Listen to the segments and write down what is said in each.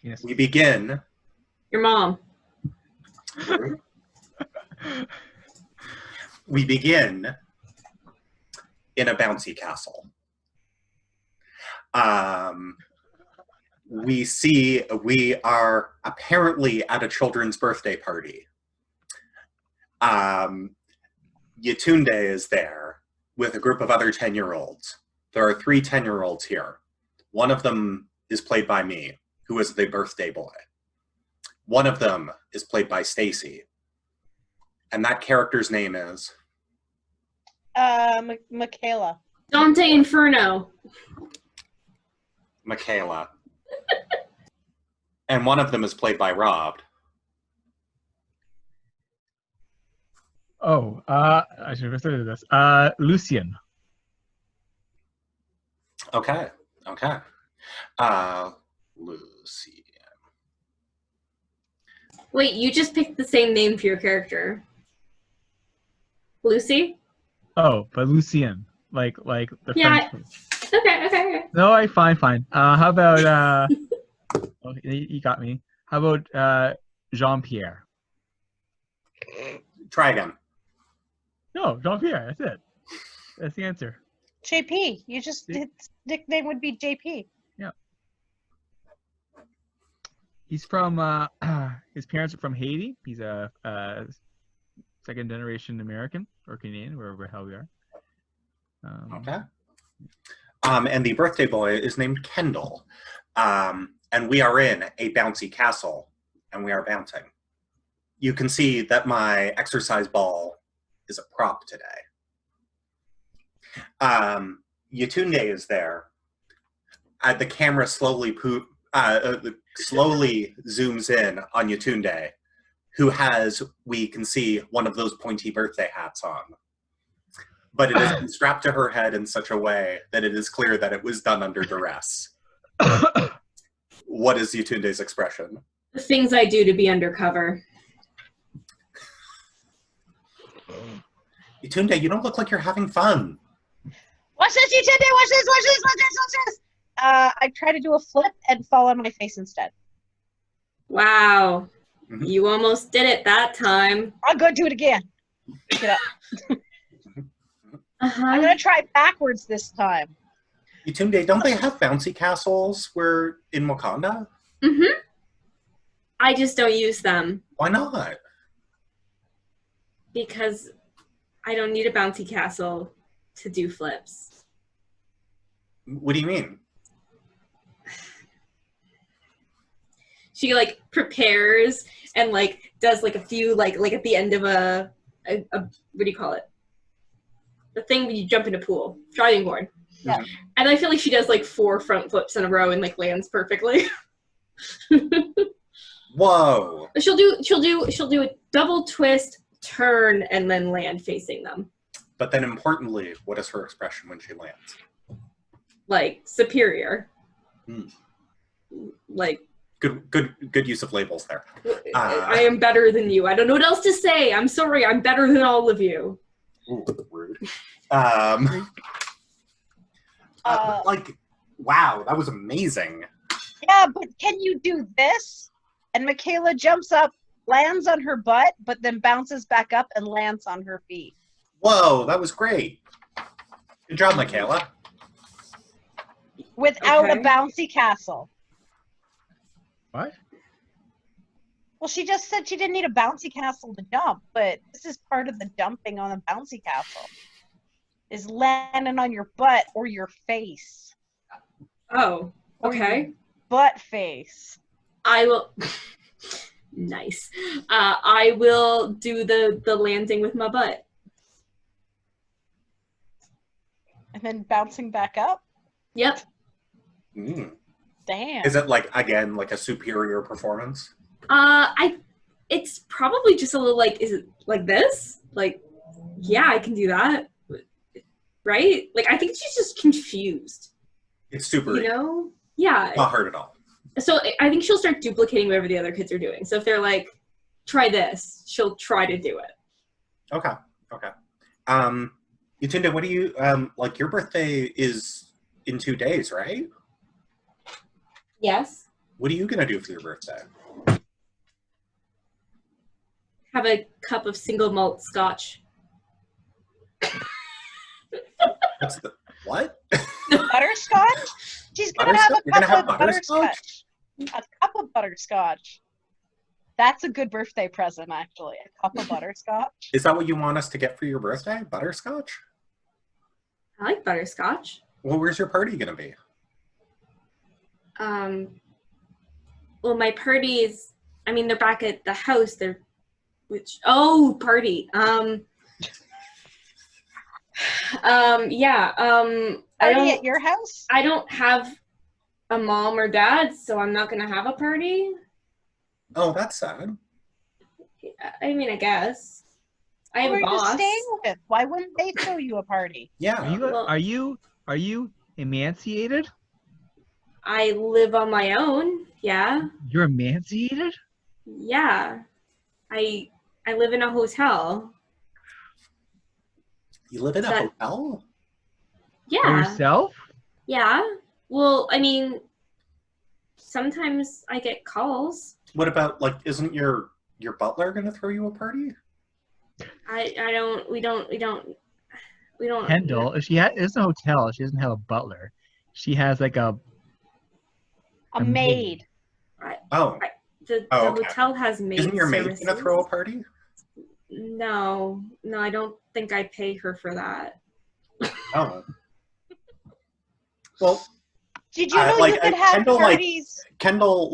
Yes. We begin. Your mom. We begin in a bouncy castle. We are apparently at a children's birthday party. Yetunde is there with a group of other 10-year-olds. There are 3 10-year-olds here. One of them is played by me, who is the birthday boy. One of them is played by Stacy. And that character's name is? Michaela. Dante Inferno. Michaela. And one of them is played by Rob. Oh, I should have started this. Lucian. Okay. Lucy. Wait, you just picked the same name for your character. Lucy? Oh, but Lucian. Like the Yeah. French. Okay. No, fine. How about oh, you got me. How about Jean-Pierre? Try again. No, Jean-Pierre, that's it. That's the answer. JP. His nickname would be JP. Yeah. He's from his parents are from Haiti. He's a second generation American or Canadian, wherever the hell we are. Okay. And the birthday boy is named Kendall. And we are in a bouncy castle, and we are bouncing. You can see that my exercise ball is a prop today. Yetunde is there. The camera slowly zooms in on Yetunde, who has, we can see, one of those pointy birthday hats on. But it is been strapped to her head in such a way that it is clear that it was done under duress. What is Yetunde's expression? The things I do to be undercover. Yetunde, you don't look like you're having fun. Watch this, Yetunde! Watch this! I try to do a flip and fall on my face instead. Wow. Mm-hmm. You almost did it that time. I'll go do it again. Get up. I'm gonna try backwards this time. Yetunde, don't they have bouncy castles where in Wakanda? Mm-hmm. I just don't use them. Why not? Because I don't need a bouncy castle to do flips. What do you mean? She like prepares and like does like a few like at the end of a what do you call it? The thing when you jump in a pool, diving board. Yeah. And I feel like she does like 4 front flips in a row and like lands perfectly. Whoa. She'll do a double twist, turn, and then land facing them. But then importantly, what is her expression when she lands? Like superior. Like good use of labels there. I am better than you. I don't know what else to say. I'm sorry. I'm better than all of you. Ooh, rude. Like, wow, that was amazing. Yeah, but can you do this? And Michaela jumps up, lands on her butt, but then bounces back up and lands on her feet. Whoa, that was great. Good job, Michaela. Without a bouncy castle. What? Well, she just said she didn't need a bouncy castle to jump, but this is part of the jumping on a bouncy castle. Is landing on your butt or your face. Oh, okay. Butt face. I will. Nice. I will do the landing with my butt. And then bouncing back up? Yep. Damn. Is it like, again, like a superior performance? It's probably just a little like, is it like this? Like, yeah, I can do that. Right? Like, I think she's just confused. It's super. You know? Yeah. Not hurt at all. So I think she'll start duplicating whatever the other kids are doing. So if they're like, try this, she'll try to do it. Okay. Yetunde, what do you, your birthday is in 2 days, right? Yes. What are you gonna do for your birthday? Have a cup of single malt scotch. What's the what? Butterscotch? She's gonna have Butterscotch? a You're gonna cup have of butterscotch? A cup of butterscotch. That's a good birthday present, actually. A cup of butterscotch. Is that what you want us to get for your birthday? Butterscotch? I like butterscotch. Well, where's your party gonna be? Well, my parties, I mean, they're back at the house. Party. Yeah. Party at your house? I don't have a mom or dad, so I'm not gonna have a party. Oh, that's sad. I mean, I guess. I have Who a are you boss. staying with? Why wouldn't they throw you a party? Yeah. Are you emancipated? I live on my own. Yeah. You're emancipated? Yeah. I live in a hotel. You live in a hotel? By Yeah. yourself? Yeah. Well, I mean, sometimes I get calls. What about, like, isn't your butler gonna throw you a party? We don't. Kendall, if she is a hotel, she doesn't have a butler. She has like a maid. Oh. The Okay. hotel has maid Isn't your maid services. gonna throw a party? No, I don't think I pay her for that. Oh. Well, Did you know like, you could have Kendall, parties? Kendall,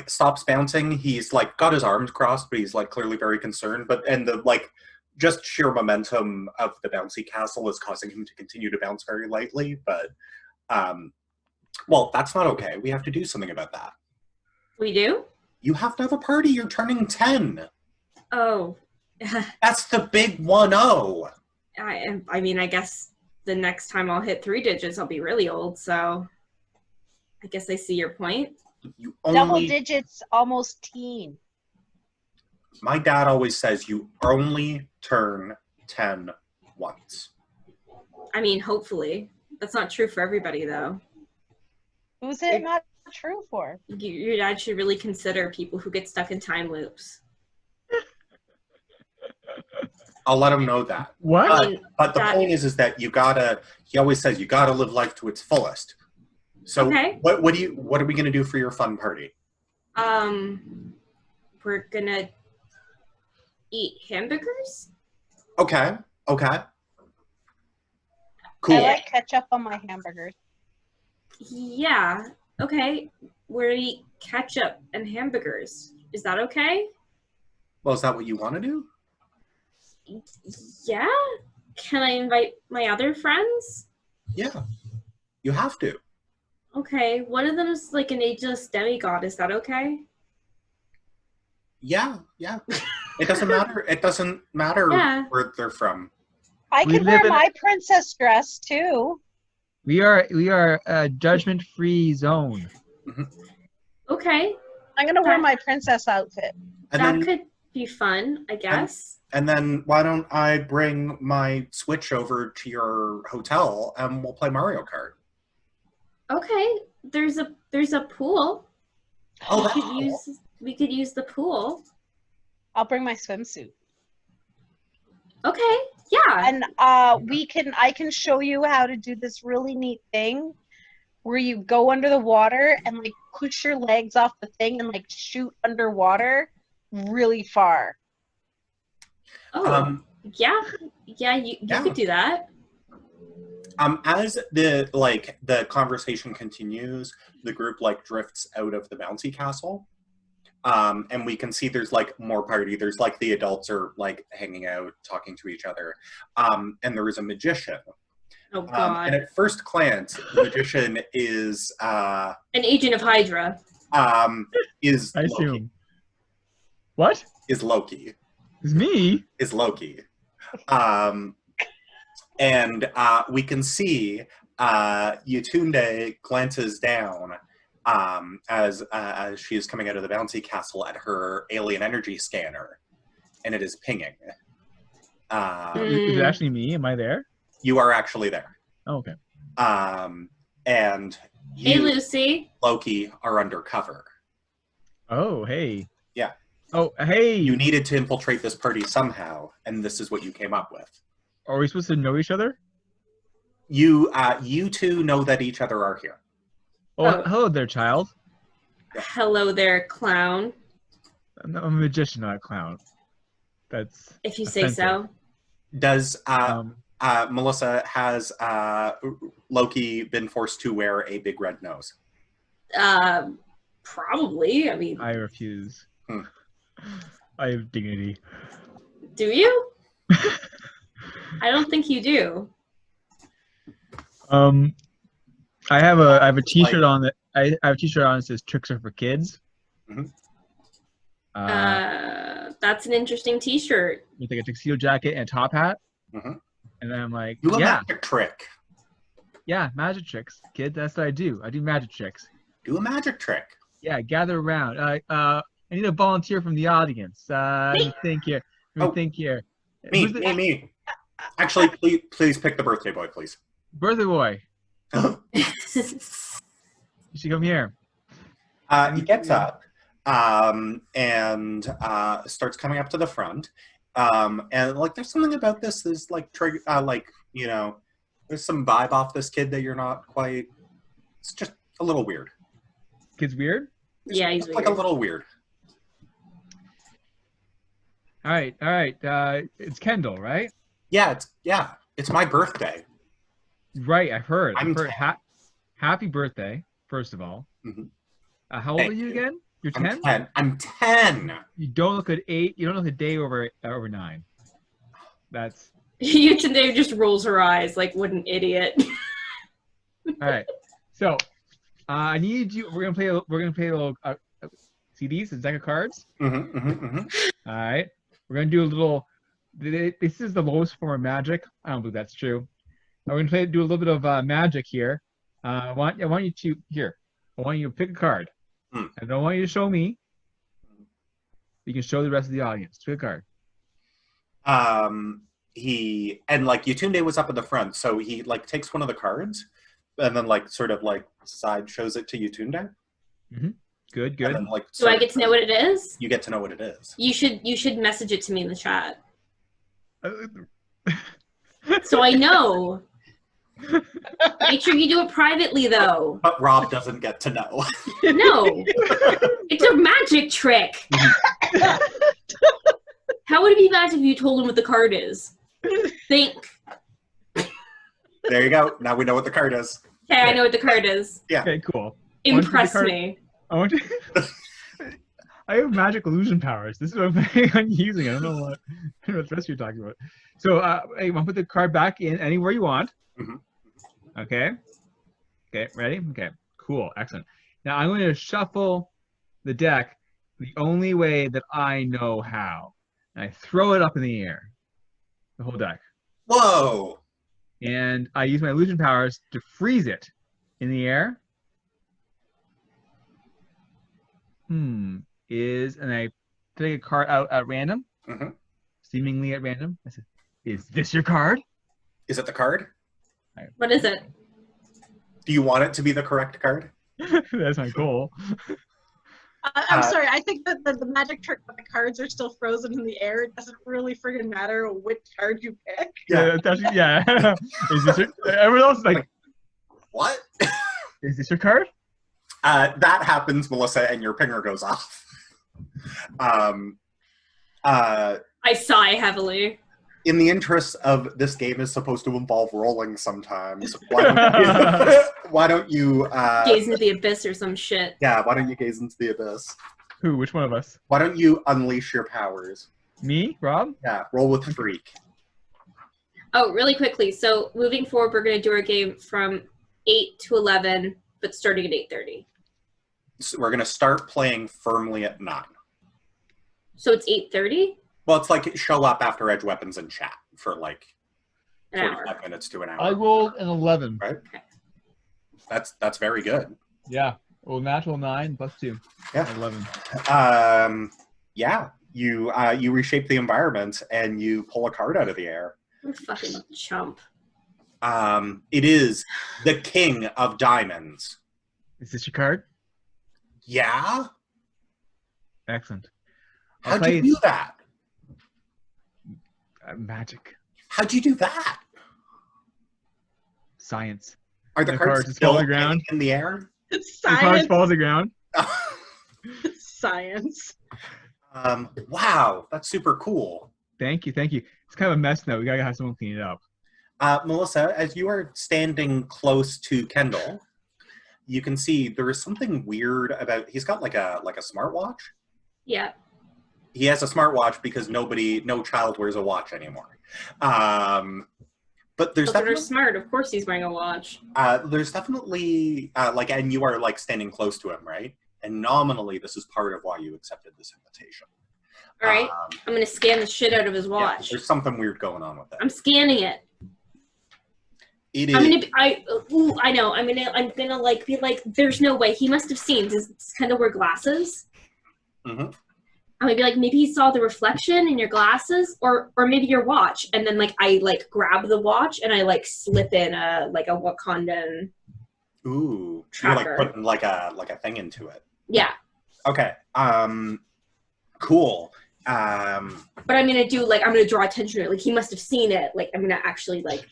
stops bouncing. He's like got his arms crossed, but he's like clearly very concerned. And the like just sheer momentum of the bouncy castle is causing him to continue to bounce very lightly. But well, that's not okay. We have to do something about that. We do? You have to have a party. You're turning 10. Oh. That's the big 1-0. I mean, I guess the next time I'll hit 3 digits, I'll be really old. So I guess I see your point. You Double only, digits, almost teen. my dad always says you only turn 10 once. I mean, hopefully. That's not true for everybody, though. Who's it not true for? Your dad should really consider people who get stuck in time loops. I'll let him know that. what? But the point is that you gotta. He always says you gotta live life to its fullest. So Okay. what are we gonna do for your fun party? We're gonna eat hamburgers. Okay. Cool. I like ketchup on my hamburgers. Yeah. Okay. We're gonna eat ketchup and hamburgers. Is that okay? Well, is that what you want to do? Yeah. Can I invite my other friends? Yeah. You have to. Okay. One of them is like an ageless demigod. Is that okay? Yeah. It doesn't matter. It doesn't matter Yeah. where they're from. I We can wear live in- my princess dress too. We are a judgment-free zone. Okay. I'm gonna wear my princess outfit. And That then could be fun, I guess. and then why don't I bring my Switch over to your hotel and we'll play Mario Kart? Okay. There's a pool. Oh, we that's could cool. use the pool. I'll bring my swimsuit. Okay. Yeah. And I can show you how to do this really neat thing where you go under the water and like push your legs off the thing and like shoot underwater really far. Oh. Yeah. You could do that. As the conversation continues, the group like drifts out of the bouncy castle. And we can see there's like more party. There's like the adults are like hanging out, talking to each other. And there is a magician. Oh God. And at first glance, the magician is An agent of Hydra. is I Loki. assume. What? Is Loki. It's me? Is Loki. And we can see Yetunde glances down as she is coming out of the bouncy castle at her alien energy scanner, and it is pinging. Is it actually me? Am I there? You are actually there. Oh, okay. And Hey, You, Lucy. Loki, are undercover. Oh, hey. Yeah. Oh, hey. You needed to infiltrate this party somehow, and this is what you came up with. Are we supposed to know each other? You two know that each other are here. Oh, hello there, child. Hello there, clown. I'm a magician, not a clown. That's If you say offensive. so. Does Melissa, has Loki been forced to wear a big red nose? Probably. I mean, I refuse. I have dignity. do you? I don't think you do. I have a T-shirt on that. I have a T-shirt on that says "Tricks are for kids." Mm-hmm. That's an interesting T-shirt. With like a tuxedo jacket and a top hat. Mm-hmm. And then I'm like, Do a yeah, magic trick. yeah, magic tricks, kid. That's what I do. I do magic tricks. Do a magic trick. Yeah, gather around. I need a volunteer from the audience. Let me think here. Let me think here. Who's the Me. Actually, please pick the birthday boy, please. birthday boy? You should come here. He gets up and starts coming up to the front. And like, there's something about this is like, there's some vibe off this kid that you're not quite. It's just a little weird. Kid's weird. Yeah, he's like weird. a little weird. All right. It's Kendall, right? Yeah, it's my birthday. Right. I've heard. I'm 10. Happy birthday, first of all. Mm-hmm. How old are you again? You're 10? I'm 10. You don't look at 8. You don't look a day over 9. That's Dave just rolls her eyes like, what an idiot. all right. So, I need you. We're gonna play a little CDs and deck of cards. All right. We're gonna do a little. This is the lowest form of magic. I don't believe that's true. We're gonna do a little bit of magic here. I want you to here. I want you to pick a card. I don't want you to show me. You can show the rest of the audience. Pick a card. Yatunde was up in the front, so he like takes one of the cards and then like sort of like side shows it to Yatunde. Mm-hmm. Good. And then, like, Do I get to know what it is? You get to know what it is. You should message it to me in the chat. So I know. Make sure you do it privately, though. But Rob doesn't get to know. No. It's a magic trick. How would it be magic if you told him what the card is? Think. There you go. Now we know what the card is. Okay, I know what the card is. Yeah. Okay, cool. Impress me. I want you. I have magic illusion powers. This is what I'm using. I don't know what the rest of you're talking about. So, hey, want to put the card back in anywhere you want. Mm-hmm. Okay. Okay, ready? Okay, cool, excellent. Now I'm going to shuffle the deck the only way that I know how. And I throw it up in the air, the whole deck. Whoa! And I use my illusion powers to freeze it in the air. And I take a card out at random, seemingly at random. I said, "Is this your card?" Is it the card? What is it? Do you want it to be the correct card? That's my goal. I'm sorry. I think that the magic trick that the cards are still frozen in the air. It doesn't really friggin' matter which card you pick. Yeah. Is this your, everyone else is like, what? Is this your card? That happens, Melissa, and your pinger goes off. I sigh heavily. In the interest of this game is supposed to involve rolling sometimes, why don't you gaze into the abyss or some shit? Yeah, why don't you gaze into the abyss? Who? Which one of us? Why don't you unleash your powers? Me? Rob? Yeah, roll with freak. Oh, really quickly. So moving forward, we're going to do our game from 8 to 11, but starting at 8:30. So we're going to start playing firmly at 9. So it's 8:30? Well, it's like show up after Edge Weapons and chat for like An 45 hour. minutes to an hour. I rolled an 11. Right? Okay. That's very good. Yeah. Well, natural 9 plus 2. Yeah. 11. Yeah. You reshape the environment and you pull a card out of the air. I'm a fucking chump. It is the King of Diamonds. Is this your card? Yeah? Excellent. How'd you do that? Magic. How'd you do that? Science. Are the cards just still fall to the ground? in the air? The cards fall to the ground. Science. Wow, that's super cool. Thank you. It's kind of a mess now. We gotta have someone clean it up. Melissa, as you are standing close to Kendall, you can see there is something weird about. He's got like a smartwatch. Yeah. He has a smartwatch because no child wears a watch anymore. But there's Children are smart. Of course, he's wearing a watch. There's definitely and you are like standing close to him, right? And nominally, this is part of why you accepted this invitation. All right, I'm gonna scan the shit out of his watch. Yeah, there's something weird going on with it. I'm scanning it. It is. I know. I'm gonna like be like, there's no way he must have seen. Does kind of wear glasses? Mm-hmm. I'm gonna be like, maybe he saw the reflection in your glasses, or maybe your watch, and then like I like grab the watch and I like slip in a Wakandan. Ooh, tracker. You're like putting like a thing into it. Yeah. Okay. Cool. But I'm gonna draw attention to it. Like he must have seen it. Like I'm gonna actually like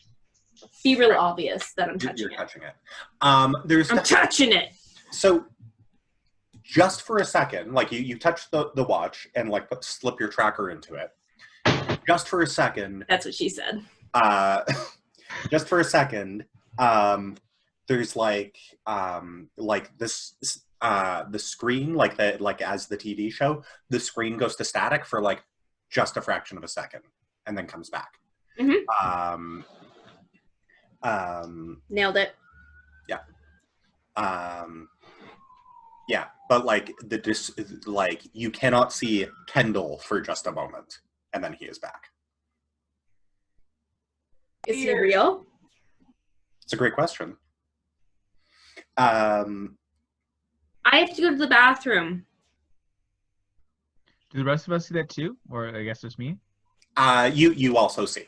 be real obvious that I'm touching it. Touching it. I'm touching it. So just for a second, like you touch the watch and like slip your tracker into it. Just for a second. That's what she said. Just for a second, there's like this the screen, like as the TV show, the screen goes to static for like just a fraction of a second and then comes back. Mm-hmm. Nailed it. Yeah. Yeah, but like you cannot see Kendall for just a moment, and then he is back. Is he real? It's a great question. I have to go to the bathroom. Do the rest of us see that too, or I guess just me? You also see.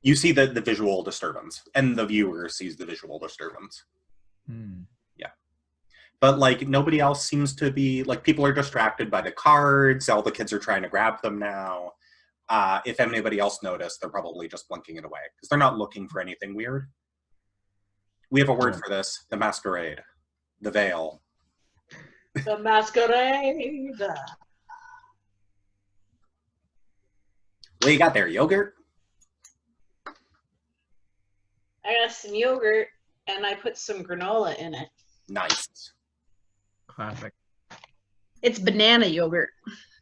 You see the visual disturbance, and the viewer sees the visual disturbance. Yeah. But, like, nobody else seems to be... Like, people are distracted by the cards. All the kids are trying to grab them now. If anybody else noticed, they're probably just blinking it away. Because they're not looking for anything weird. We have a word for this. The masquerade. The veil. The masquerade. What you got there, yogurt? I got some yogurt, and I put some granola in it. Nice. Classic. It's banana yogurt.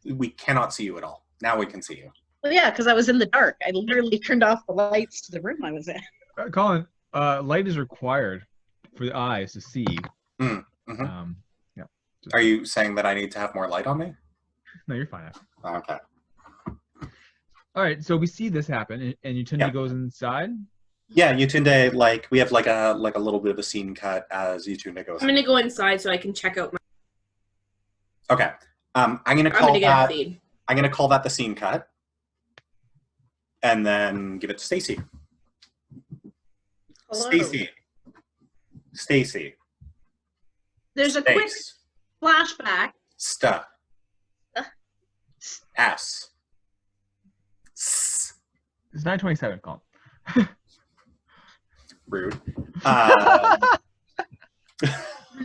We cannot see you at all. Now we can see you. Well, yeah, because I was in the dark. I literally turned off the lights to the room I was in. Colin, light is required for the eyes to see. Mm-hmm. Yeah. Are you saying that I need to have more light on me? No, you're fine. Okay. All right, so we see this happen, and Yutunde goes inside. Yeah, Yutunde, like, we have like a little bit of a scene cut as Yutunde goes. I'm gonna go inside so I can check out my. Okay. I'm gonna call that the scene cut, and then give it to Stacy. Stacy. There's a quick flashback. S. It's 9:27, Colin. Rude.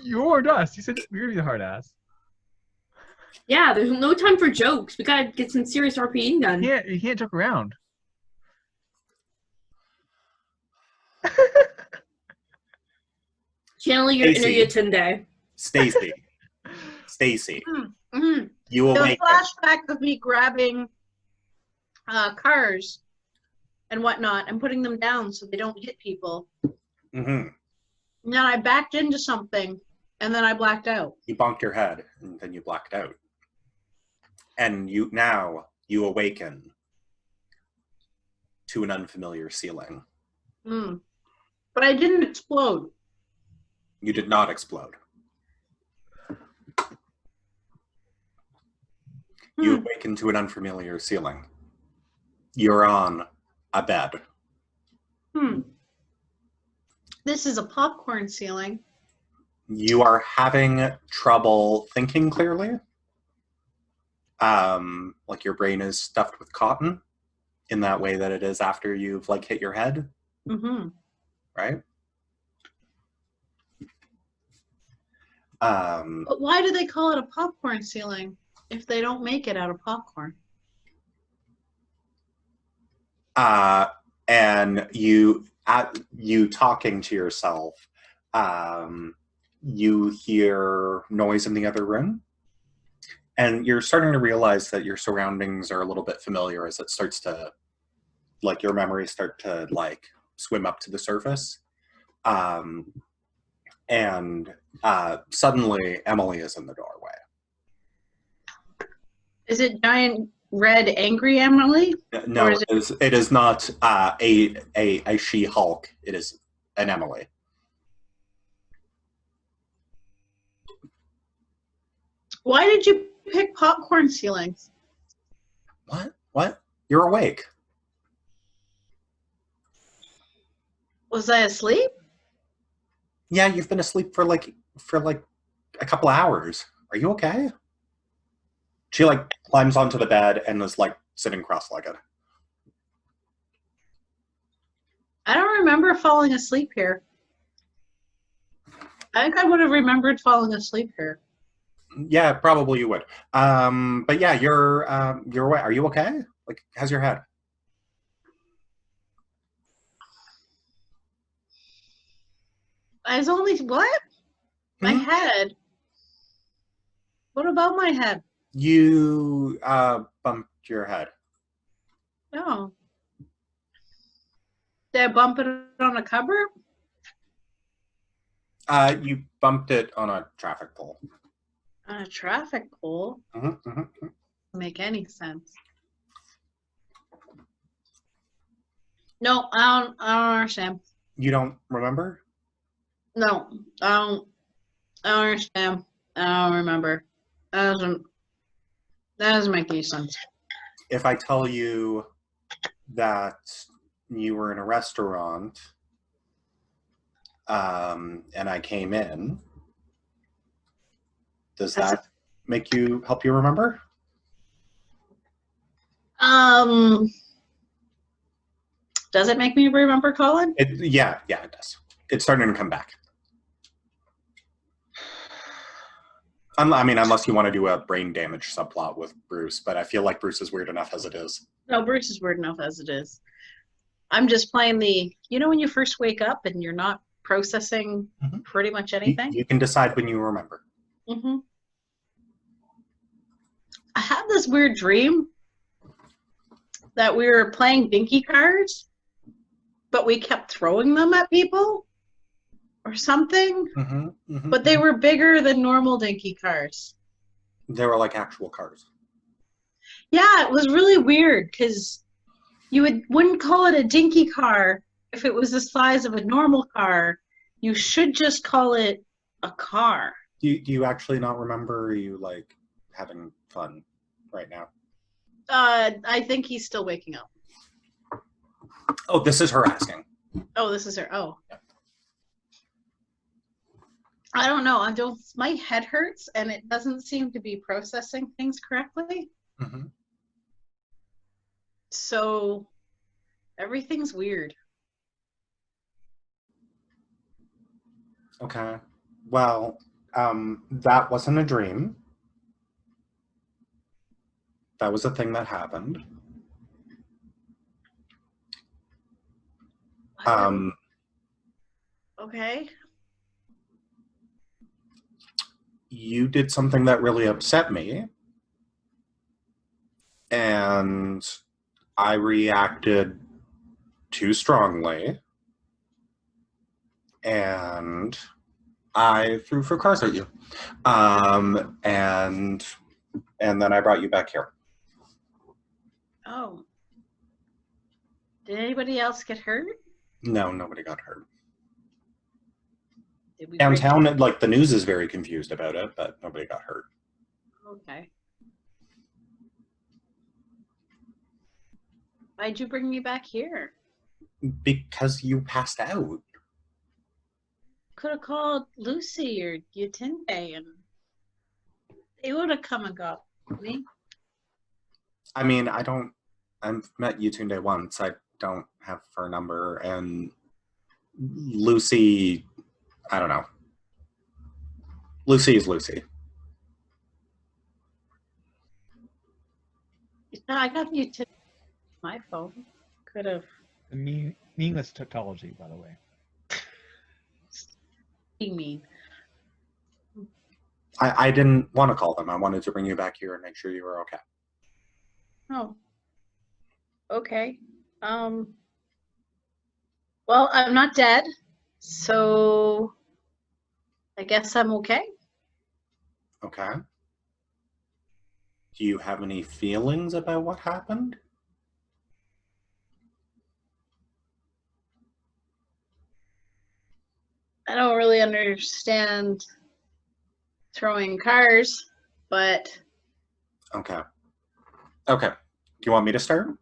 You warned us. You said we were gonna be the hard ass. Yeah, there's no time for jokes. We gotta get some serious RPing done. You can't joke around. Channel your inner Yutunde. Stacy. Mm-hmm. You will make a flashback of me grabbing cars and whatnot and putting them down so they don't hit people. Mm-hmm. And then I backed into something and then I blacked out. You bonked your head and then you blacked out. And you awaken to an unfamiliar ceiling. But I didn't explode. You did not explode. You awaken to an unfamiliar ceiling. You're on a bed. This is a popcorn ceiling. You are having trouble thinking clearly. Like your brain is stuffed with cotton in that way that it is after you've like hit your head. Mm-hmm. Right? But why do they call it a popcorn ceiling if they don't make it out of popcorn? And you talking to yourself, you hear noise in the other room, and you're starting to realize that your surroundings are a little bit familiar as it starts to, like, your memories start to like swim up to the surface. And suddenly Emily is in the doorway. Is it giant red angry Emily? No, Or is it is not a She-Hulk. It is an Emily. Why did you pick popcorn ceilings? What? You're awake. Was I asleep? Yeah, you've been asleep for like a couple of hours. Are you okay? She like climbs onto the bed and is like sitting cross-legged. I don't remember falling asleep here. I think I would have remembered falling asleep here. Yeah, probably you would. But yeah, you're awake. Are you okay? Like, how's your head? I was only what? My head. What about my head? You bumped your head. No. Did I bump it on a cupboard? You bumped it on a traffic pole. On a traffic pole? Mm-hmm, mm-hmm. Doesn't make any sense. No, I don't understand. You don't remember? No, I don't understand. I don't remember. That doesn't make any sense. If I tell you that you were in a restaurant and I came in, does that help you remember? Does it make me remember Colin? Yeah, it does. It's starting to come back. I mean, unless you want to do a brain damage subplot with Bruce, but I feel like Bruce is weird enough as it is. No, Bruce is weird enough as it is. I'm just playing when you first wake up and you're not processing pretty much anything? You can decide when you remember. Mm-hmm. I had this weird dream that we were playing dinky cards, but we kept throwing them at people or something. But they were bigger than normal dinky cars. They were like actual cars. Yeah, it was really weird because you wouldn't call it a dinky car if it was the size of a normal car. You should just call it a car. Do you actually not remember? Are you like having fun right now? I think he's still waking up. Oh, this is her asking. Oh, this is her. Oh. Yeah. I don't know. My head hurts and it doesn't seem to be processing things correctly. So everything's weird. Okay. Well, that wasn't a dream. That was a thing that happened. Okay. You did something that really upset me. And I reacted too strongly. And I threw for cars at you. And then I brought you back here. Oh. Did anybody else get hurt? No, nobody got hurt. Downtown, like, the news is very confused about it, but nobody got hurt. Okay. Why'd you bring me back here? Because you passed out. could have called Lucy or Yutinde and they would have come and got me. I mean, I've met Yetunde once. I don't have her number. And Lucy, I don't know. Lucy is Lucy. No, I got Yutinde on my phone. Could have. Meaningless tautology, by the way. Be mean. I didn't want to call them. I wanted to bring you back here and make sure you were okay. Oh. Okay. Well, I'm not dead, so I guess I'm okay. Okay. Do you have any feelings about what happened? I don't really understand throwing cars, but Okay. Okay. Do you want me to start?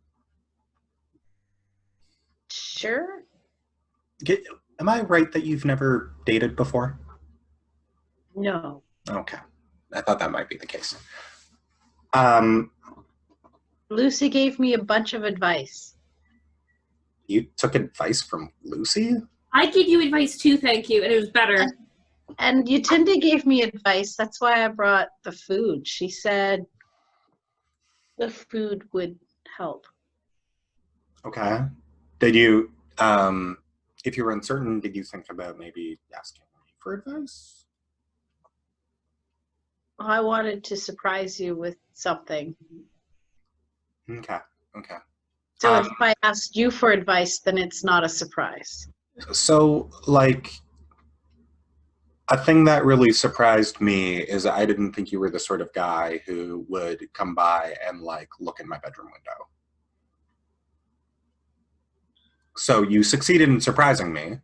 sure. Am I right that you've never dated before? No. Okay. I thought that might be the case. Lucy gave me a bunch of advice. You took advice from Lucy? I give you advice too, thank you, and it was better. And Yutinde gave me advice. That's why I brought the food. She said the food would help. Okay. Did you, if you were uncertain, did you think about maybe asking me for advice? I wanted to surprise you with something. Okay. Okay. So if I asked you for advice, then it's not a surprise. So, like, a thing that really surprised me is I didn't think you were the sort of guy who would come by and, like, look in my bedroom window. So you succeeded in surprising me,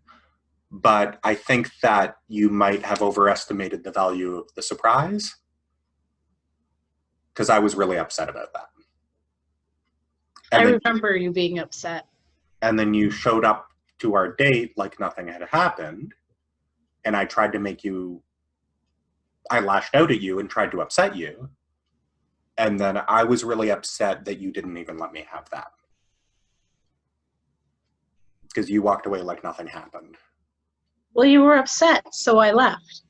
but I think that you might have overestimated the value of the surprise, because I was really upset about that. I remember you being upset. And then you showed up to our date like nothing had happened, and I tried to make you, I lashed out at you and tried to upset you, and then I was really upset that you didn't even let me have that. Because you walked away like nothing happened. Well, you were upset, so I left.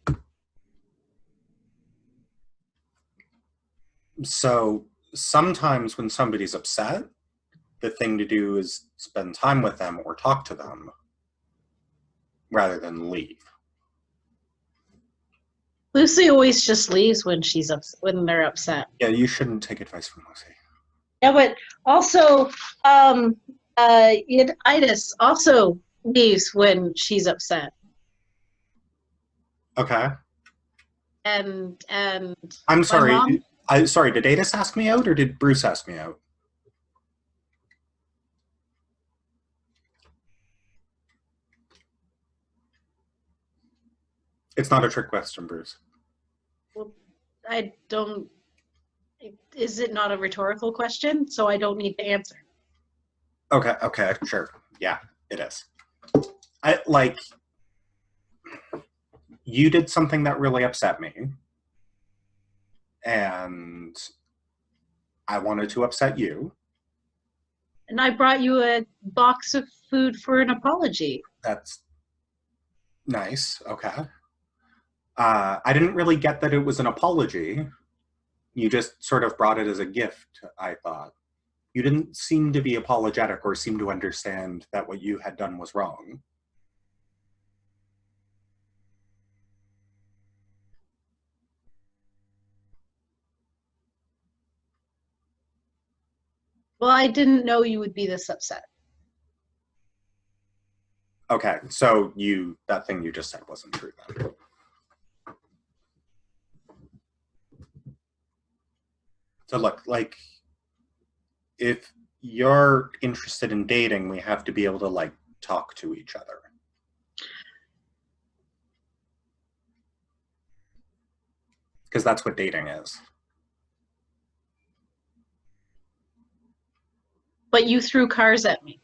So sometimes when somebody's upset, the thing to do is spend time with them or talk to them rather than leave. Lucy always just leaves when when they're upset. Yeah, you shouldn't take advice from Lucy. Yeah, but also, Itis also leaves when she's upset. Okay. And I'm sorry. Mom, Sorry, did Adis ask me out or did Bruce ask me out? It's not a trick question, Bruce. Well, I don't. Is it not a rhetorical question? So I don't need to answer. Okay, sure. Yeah, it is. You did something that really upset me, and I wanted to upset you. And I brought you a box of food for an apology. That's nice. Okay. I didn't really get that it was an apology. You just sort of brought it as a gift, I thought. You didn't seem to be apologetic or seem to understand that what you had done was wrong. Well, I didn't know you would be this upset. Okay, so that thing you just said wasn't true then. So look, like, if you're interested in dating, we have to be able to, like, talk to each other. Because that's what dating is. But you threw cars at me.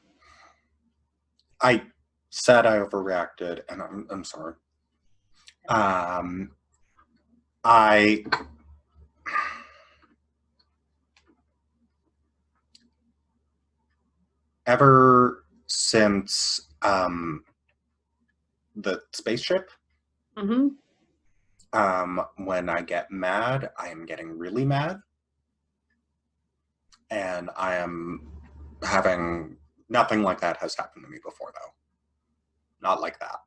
I said I overreacted, and I'm sorry. I ever since the spaceship, Mm-hmm. when I get mad, I am getting really mad, and I am having nothing like that has happened to me before, though. Not like that.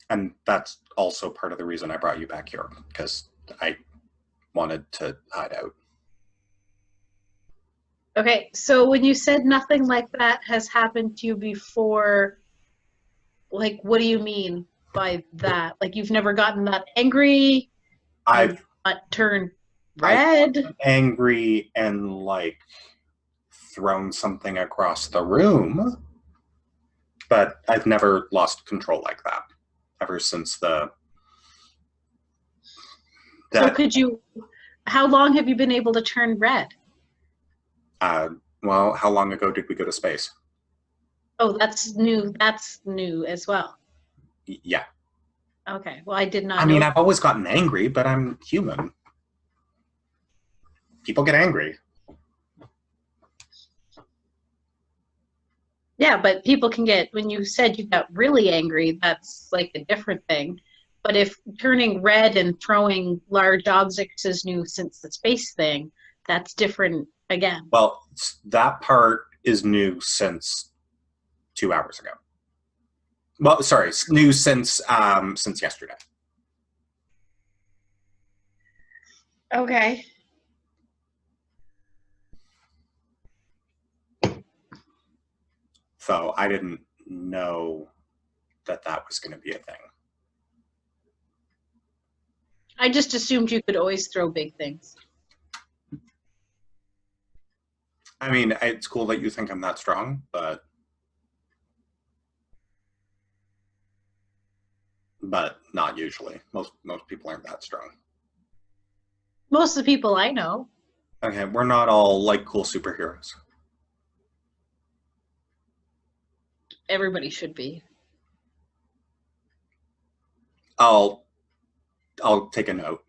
And that's also part of the reason I brought you back here, because I wanted to hide out. Okay, so when you said nothing like that has happened to you before, like, what do you mean by that? Like, you've never gotten that angry? I've not turned red? angry and, like, thrown something across the room, but I've never lost control like that ever since So how long have you been able to turn red? Well, how long ago did we go to space? Oh, that's new. That's new as well. Yeah. Okay. Well, I did not I know. mean, I've always gotten angry, but I'm human. People get angry. Yeah, but people can get, when you said you got really angry, that's like a different thing. But if turning red and throwing large objects is new since the space thing, that's different again. Well, that part is new since 2 hours ago. Well, sorry, new since yesterday. Okay. So I didn't know that was going to be a thing. I just assumed you could always throw big things. I mean, it's cool that you think I'm that strong, but not usually. Most people aren't that strong. Most of the people I know. Okay, we're not all like cool superheroes. Everybody should be. I'll take a note.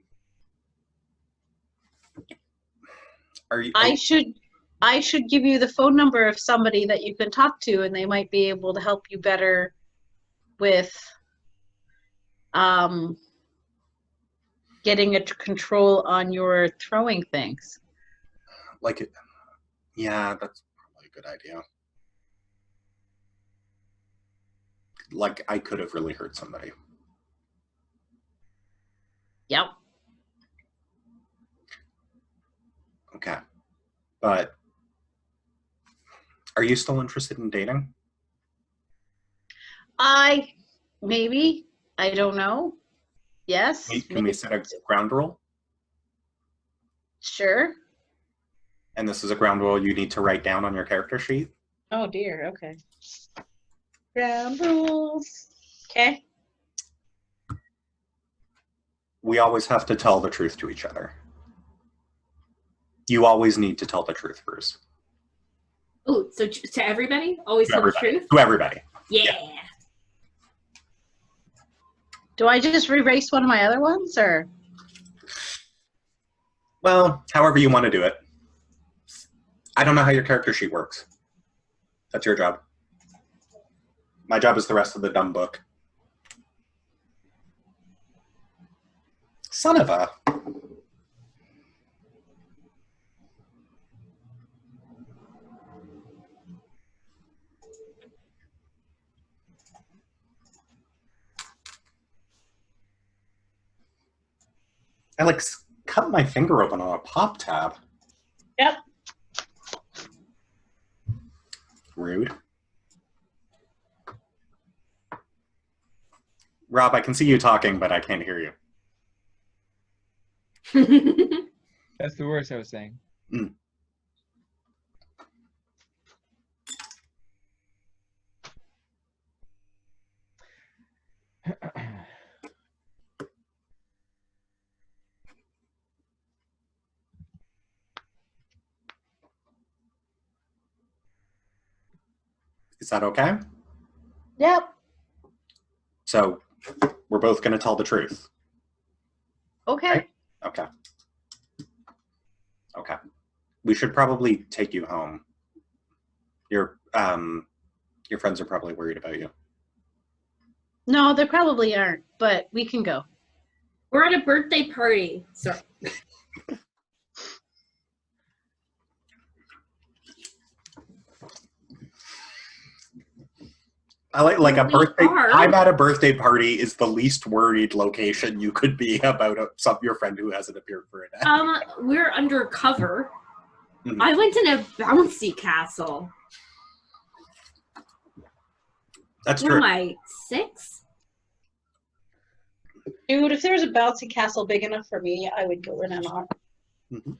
I should give you the phone number of somebody that you can talk to, and they might be able to help you better with getting a control on your throwing things. Yeah, that's probably a good idea. Like, I could have really hurt somebody. Yep. Okay. But are you still interested in dating? Maybe. I don't know. Yes. Can we set a ground rule? Sure. And this is a ground rule you need to write down on your character sheet? Oh dear, okay. Ground rules. Okay. We always have to tell the truth to each other. You always need to tell the truth, Bruce. Oh, so to everybody? Always tell the truth? To everybody. Yeah. Do I just erase one of my other ones, or? Well, however you want to do it. I don't know how your character sheet works. That's your job. My job is the rest of the dumb book. Son of a... I, like, cut my finger open on a pop tab. Yep. Rude. Rob, I can see you talking, but I can't hear you. That's the worst I was saying. Mm. Is that okay? Yep. So we're both going to tell the truth. Okay. Okay. Okay. We should probably take you home. Your friends are probably worried about you. No, they probably aren't, but we can go. We're at a birthday party. So I like a We birthday. are. I'm at a birthday party is the least worried location you could be about your friend who hasn't appeared for a day. We're undercover. Mhm. I went in a bouncy castle. That's What true. am I, 6? Dude, if there was a bouncy castle big enough for me, I would go in and on. Mm-hmm.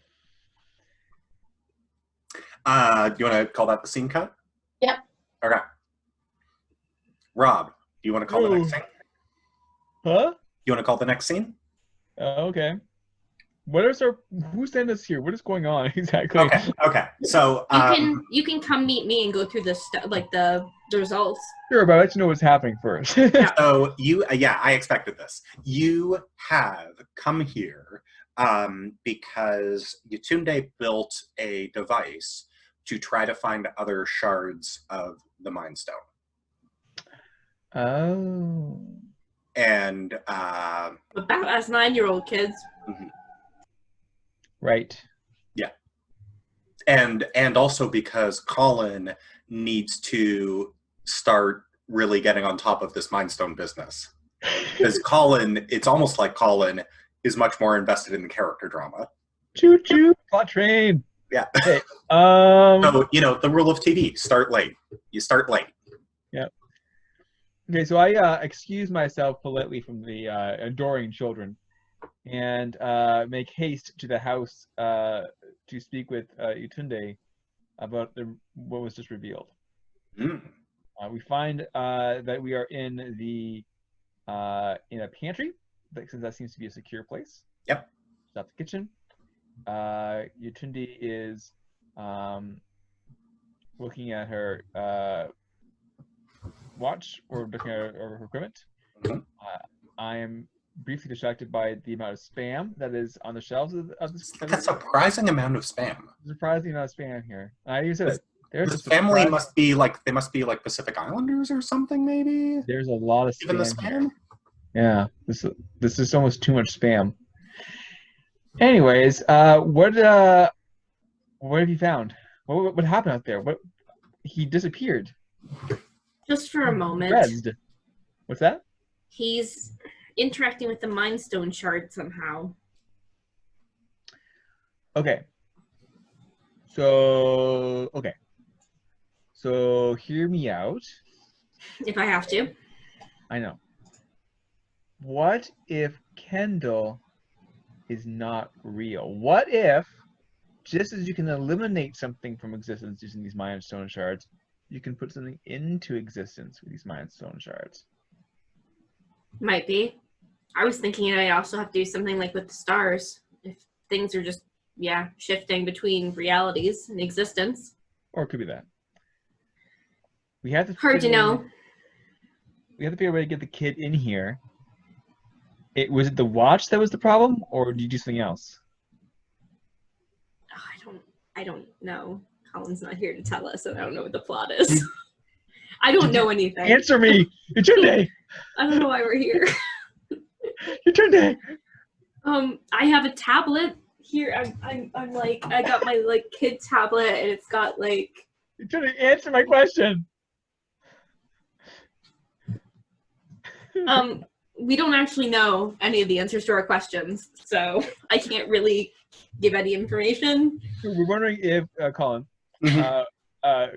Do you want to call that the scene cut? Yep. Okay. Rob, do you want to call the next scene? Huh? You want to call the next scene? Okay. Who sent us here? What is going on exactly? Okay. So You can come meet me and go through the results. Sure, but I'd like to know what's happening first. So I expected this. You have come here because Yatunde built a device to try to find other shards of the Mind Stone. Oh. And About as 9-year-old kids. mhm. Right. Yeah. And also because Colin needs to start really getting on top of this Mind Stone business. Because Colin, it's almost like Colin is much more invested in the character drama. Choo choo, plot train. Yeah. Okay. So, the rule of TV, start late. You start late. Yeah. Okay, so I excuse myself politely from the adoring children and make haste to the house to speak with Yatunde about what was just revealed. Mm. We find that we are in a pantry, since that seems to be a secure place. Yep. It's not the kitchen. Yatunde is looking at her watch or looking at her equipment. Mhm. I am briefly distracted by the amount of spam that is on the shelves of this. Like a surprising amount of spam. Surprising amount of spam here. You said it. There's This a family surprise- must be like Pacific Islanders or something, maybe. There's a lot of Even the spam here. spam. Yeah, this is almost too much spam. Anyways, what have you found? What happened out there? He disappeared. Just for a moment. Rezzed. What's that? He's interacting with the Mind Stone shard somehow. Okay. So hear me out. If I have to. I know. What if Kendall is not real? What if, just as you can eliminate something from existence using these Mind Stone shards, you can put something into existence with these Mind Stone shards? Might be. I was thinking I also have to do something like with the stars. If things are just, shifting between realities and existence. Or it could be that. We have to Hard to know. We have to figure out a way to get the kid in here. Was it the watch that was the problem, or did you do something else? Oh, I don't know. Colin's not here to tell us, and I don't know what the plot is. I don't know anything. Answer me! Yatunde! I don't know why we're here. Yatunde! I have a tablet here. I'm like, I got my kid tablet, and it's got Yatunde, answer my question! We don't actually know any of the answers to our questions, so I can't really give any information. We're wondering if, Colin,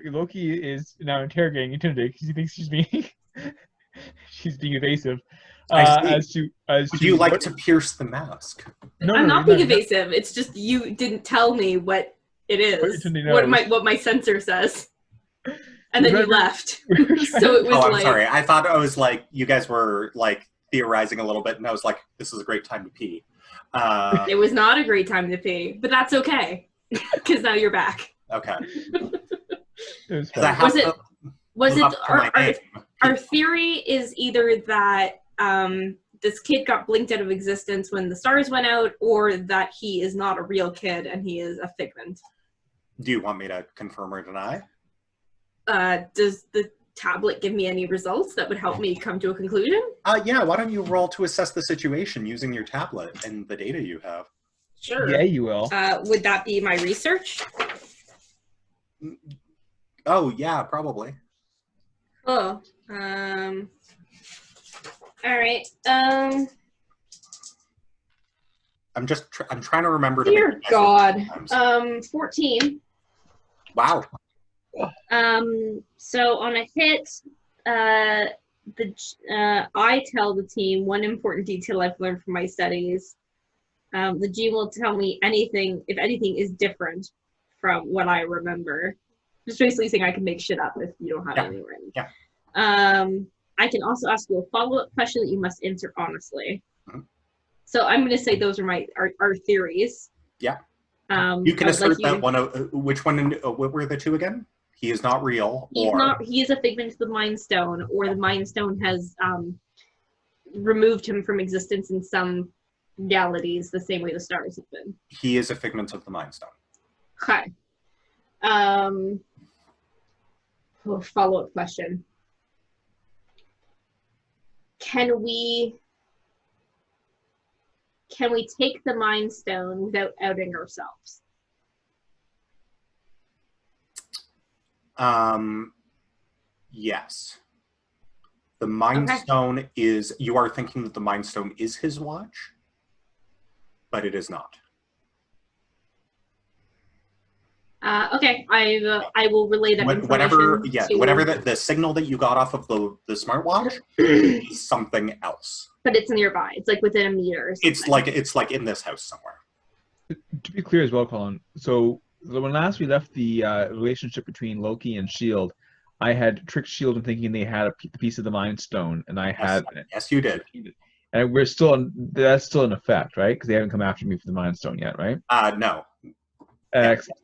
Loki is now interrogating Yatunde because he thinks she's being evasive. Would you like to pierce the mask? I'm not being evasive. It's just you didn't tell me what it is. What my sensor says. And then you left. So it was I'm sorry. I thought I was like, you guys were theorizing a little bit, and I was like, this is a great time to pee. It was not a great time to pee, but that's okay. Because now you're back. Okay. It was our theory is either that this kid got blinked out of existence when the stars went out, or that he is not a real kid and he is a figment. Do you want me to confirm or deny? Does the tablet give me any results that would help me come to a conclusion? Yeah, why don't you roll to assess the situation using your tablet and the data you have? Sure. Yeah, you will. Would that be my research? Oh, yeah, probably. Oh. All right. I'm trying to remember to Dear make God. sometimes. 14. Wow. So on a hit, I tell the team one important detail I've learned from my studies. The G will tell me anything, if anything is different from what I remember. Just basically saying I can make shit up if you don't have anything written. Yeah. I can also ask you a follow-up question that you must answer honestly. Mm-hmm. So I'm going to say those are our theories. Yeah. You can assert that one. Which one? What were the two again? He is not real. He is a figment of the Mind Stone, or the Mind Stone has removed him from existence in some realities, the same way the stars have been. He is a figment of the Mind Stone. Okay. Follow-up question. Can we take the Mind Stone without outing ourselves? Yes. The Mind Stone is, you are thinking that the Mind Stone is his watch, but it is not. Okay, I will relay that information. Whatever the signal that you got off of the smartwatch is something else. But it's nearby. It's like within a meter or something. It's like in this house somewhere. To be clear as well, Colin. So when last we left the relationship between Loki and S.H.I.E.L.D., I had tricked S.H.I.E.L.D. into thinking they had a piece of the Mind Stone, and I had. Yes, you did. And that's still in effect, right? Because they haven't come after me for the Mind Stone yet, right? No. Excellent.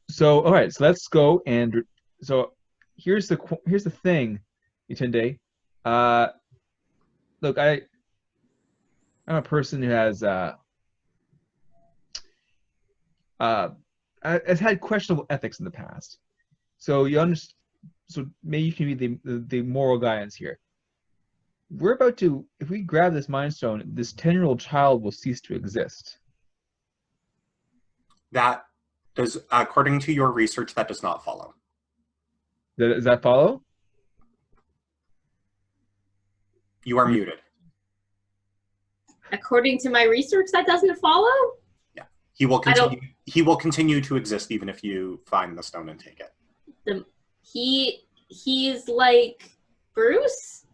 So all right, so let's go and so here's the thing, Yatunde. Look, I'm a person who has has had questionable ethics in the past. So so maybe you can be the moral guidance here. We're about to, if we grab this Mind Stone, this 10-year-old child will cease to exist. That does, according to your research, that does not follow. Does that follow? You are muted. According to my research, that doesn't follow? Yeah. He will continue to exist even if you find the stone and take it. He's like Bruce?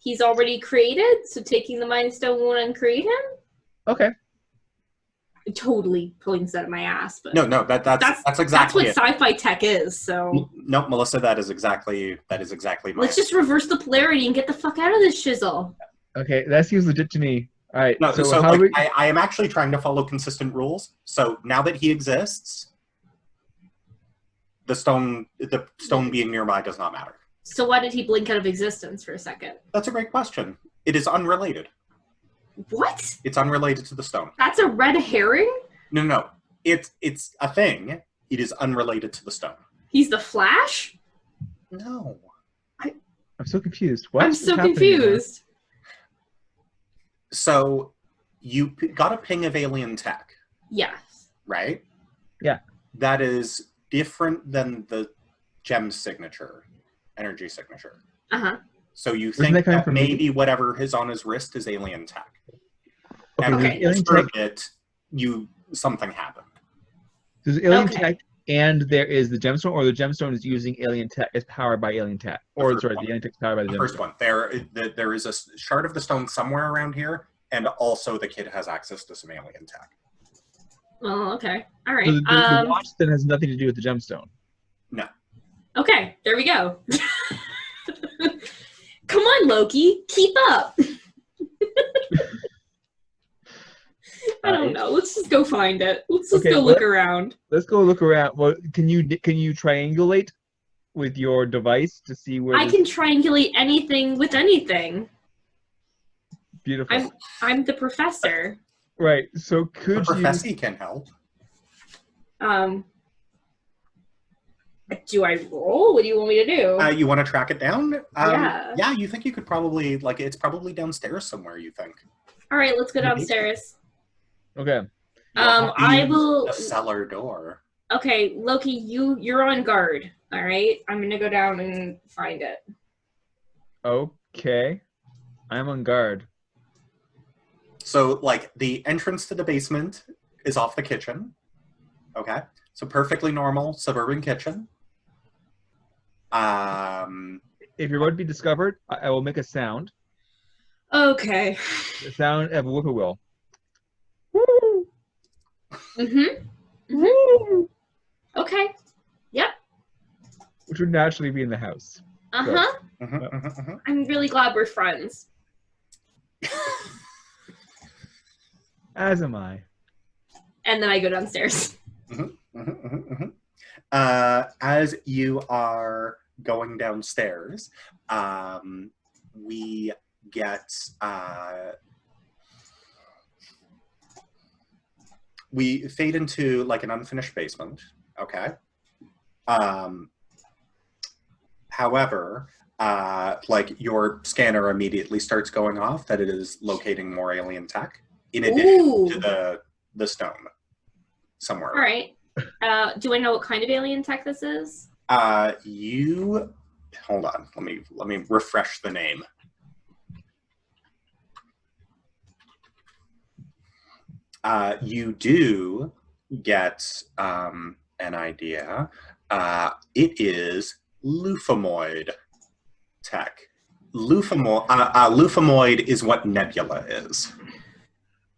He's already created, so taking the Mind Stone won't uncreate him? Okay. Totally pulling this out of my ass, but no, that's exactly what sci-fi tech is. So no, Melissa, that is exactly my. Let's just reverse the polarity and get the fuck out of this shizzle. Okay, that seems legit to me. All right. No, so I am actually trying to follow consistent rules. So now that he exists, the stone being nearby does not matter. So why did he blink out of existence for a second? That's a great question. It is unrelated. What? It's unrelated to the stone. That's a red herring? No. It's a thing. It is unrelated to the stone. He's the Flash? No. I'm so confused. What? I'm so confused. So you got a ping of alien tech. Yes. Right? Yeah. That is different than the gem signature, energy signature. Uh-huh. So you think that maybe whatever is on his wrist is alien tech. Okay. Something happened. There's alien tech, and there is the gemstone, or the gemstone is using alien tech, is powered by alien tech, or sorry, the alien tech is powered by the gemstone. First one. There is a shard of the stone somewhere around here, and also the kid has access to some alien tech. Oh, okay. All right. So the watch then has nothing to do with the gemstone. No. Okay, there we go. Come on, Loki, keep up. I don't know. Let's just go find it. Let's just go look around. Let's go look around. Well, can you triangulate with your device to see where? I can triangulate anything with anything. Beautiful. I'm the professor. Right. So The could you? professor can help. Do I roll? What do you want me to do? You want to track it down? Yeah. Yeah, you think you could probably, like, it's probably downstairs somewhere, you think. All right, let's go Maybe. downstairs. Okay. You'll have to I use will. the cellar door. Okay, Loki, you're on guard. All right, I'm gonna go down and find it. Okay. I'm on guard. So, like, the entrance to the basement is off the kitchen. Okay? So, perfectly normal suburban kitchen. If you're going to be discovered, I will make a sound. Okay. The sound of a whippoorwill. Okay. Yep. Which would naturally be in the house. I'm really glad we're friends. As am I. And then I go downstairs. As you are going downstairs, we get we fade into like an unfinished basement. Okay. However, like your scanner immediately starts going off that it is locating more alien tech in addition to the stone somewhere. All right. Do I know what kind of alien tech this is? You hold on. Let me refresh the name. You do get an idea. It is Lufamoid tech. Lufamoid is what Nebula is.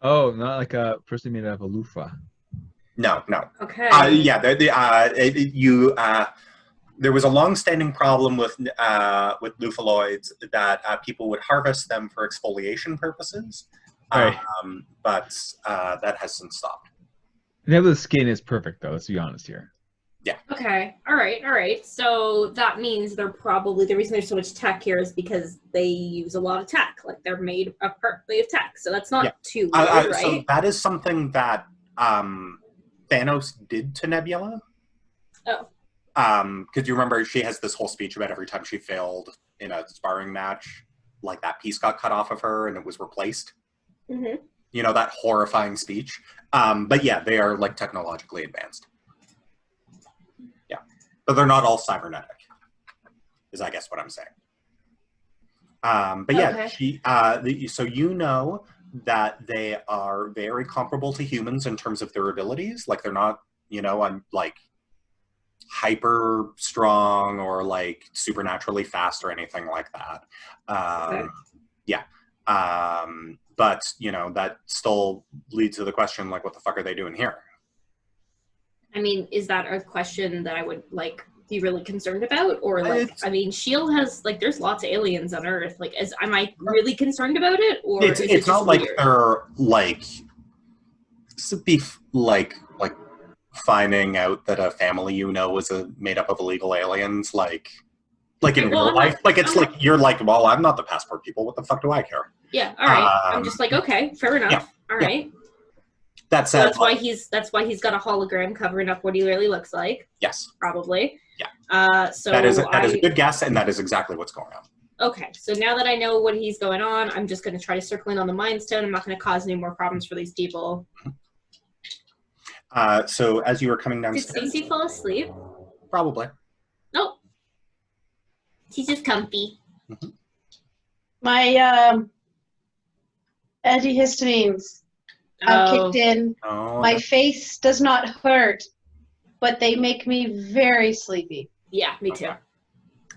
Oh, not like a person made out of a loofah. No. Okay. Yeah, there was a long-standing problem with lufaloids that people would harvest them for exfoliation purposes, Right. but that has since stopped. Nebula's skin is perfect, though. Let's be honest here. Yeah. Okay. All right. So that means they're probably, the reason there's so much tech here is because they use a lot of tech. Like they're made up partly of tech. So that's not too weird, right? So that is something that Thanos did to Nebula. Oh. Because you remember she has this whole speech about every time she failed in a sparring match, like that piece got cut off of her and it was replaced. Mm-hmm. You know, that horrifying speech. But yeah, they are like technologically advanced. Yeah. But they're not all cybernetic, is I guess what I'm saying. But yeah, so you know that they are very comparable to humans in terms of their abilities. Like they're not, like hyper strong or like supernaturally fast or anything like that. Yeah. But, that still leads to the question, like, what the fuck are they doing here? I mean, is that a question that I would, like, be really concerned about? Or, like, S.H.I.E.L.D. has, like, there's lots of aliens on Earth. Like, am I really concerned about it? Or it's is it not just like weird? they're, like, like finding out that a family is made up of illegal aliens, like in real life. Like, it's like, you're like, well, I'm not the passport people. What the fuck do I care? Yeah, all right. I'm just like, okay, fair enough. Yeah, all right. That's why he's got a hologram covering up what he really looks like. Yes. Probably. Yeah. So that is a good guess, and that is exactly what's going on. Okay, so now that I know what he's going on, I'm just going to try to circle in on the Mind Stone. I'm not going to cause any more problems for these people. So as you were coming downstairs... Did Stacey fall asleep? Probably. Nope. She's just comfy. Mm-hmm. My antihistamines kicked in. My face does not hurt, but they make me very sleepy. Yeah, me too. Okay.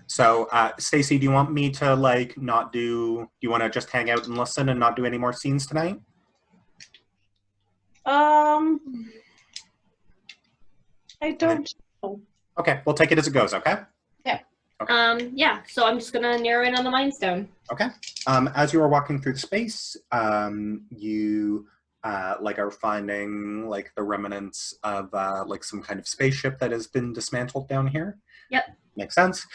So, Stacey, do you want me to, like, not do... Do you want to just hang out and listen and not do any more scenes tonight? I don't know. Okay, we'll take it as it goes, okay? Yeah. Okay. Yeah, so I'm just going to narrow in on the Mind Stone. Okay. As you are walking through the space, you, are finding, like, the remnants of, like, some kind of spaceship that has been dismantled down here. Yep. Makes sense.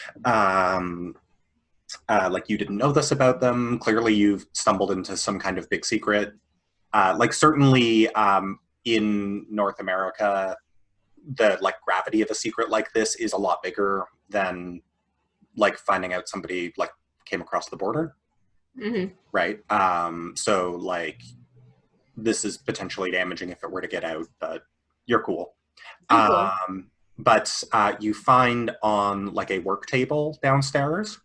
Like you didn't know this about them. Clearly, you've stumbled into some kind of big secret. Like certainly in North America, the like gravity of a secret like this is a lot bigger than like finding out somebody like came across the border. Mm-hmm. Right. So like this is potentially damaging if it were to get out, but you're cool. Cool. But you find on like a work table downstairs,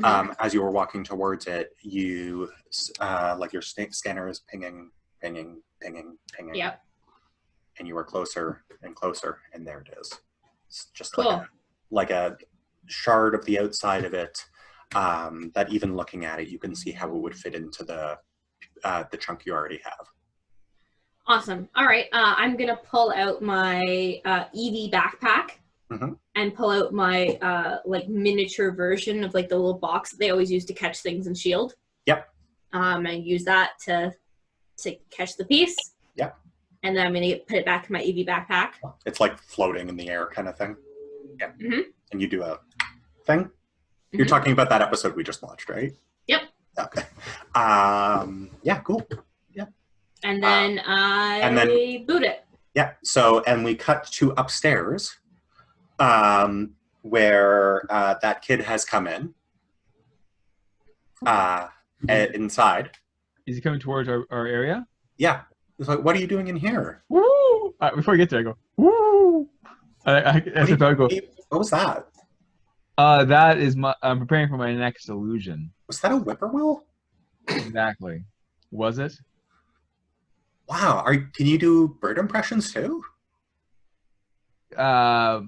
as you were walking towards it, you like your scanner is pinging. Yep. And you were closer and closer, and there it is. It's just Cool. like a shard of the outside of it. That even looking at it, you can see how it would fit into the chunk you already have. Awesome. All right. I'm gonna pull out my EV backpack and pull out my like miniature version of like the little box that they always use to catch things and shield. Yep. And use that to catch the piece. Yep. And then I'm gonna put it back in my EV backpack. It's like floating in the air kind of thing. Yeah. Mm-hmm. And you do a thing. You're talking about that episode we just watched, right? Yep. Okay. Yeah, cool. Yeah. And then I boot it. Yeah. So, and we cut to upstairs, where that kid has come in. Inside. Is he coming towards our area? Yeah. It's like, what are you doing in here? Woo! Before we get there, I go, woo! As if I would go, what was that? that is I'm preparing for my next illusion. Was that a whippoorwill? Exactly. Was it? Wow. Can you do bird impressions too? How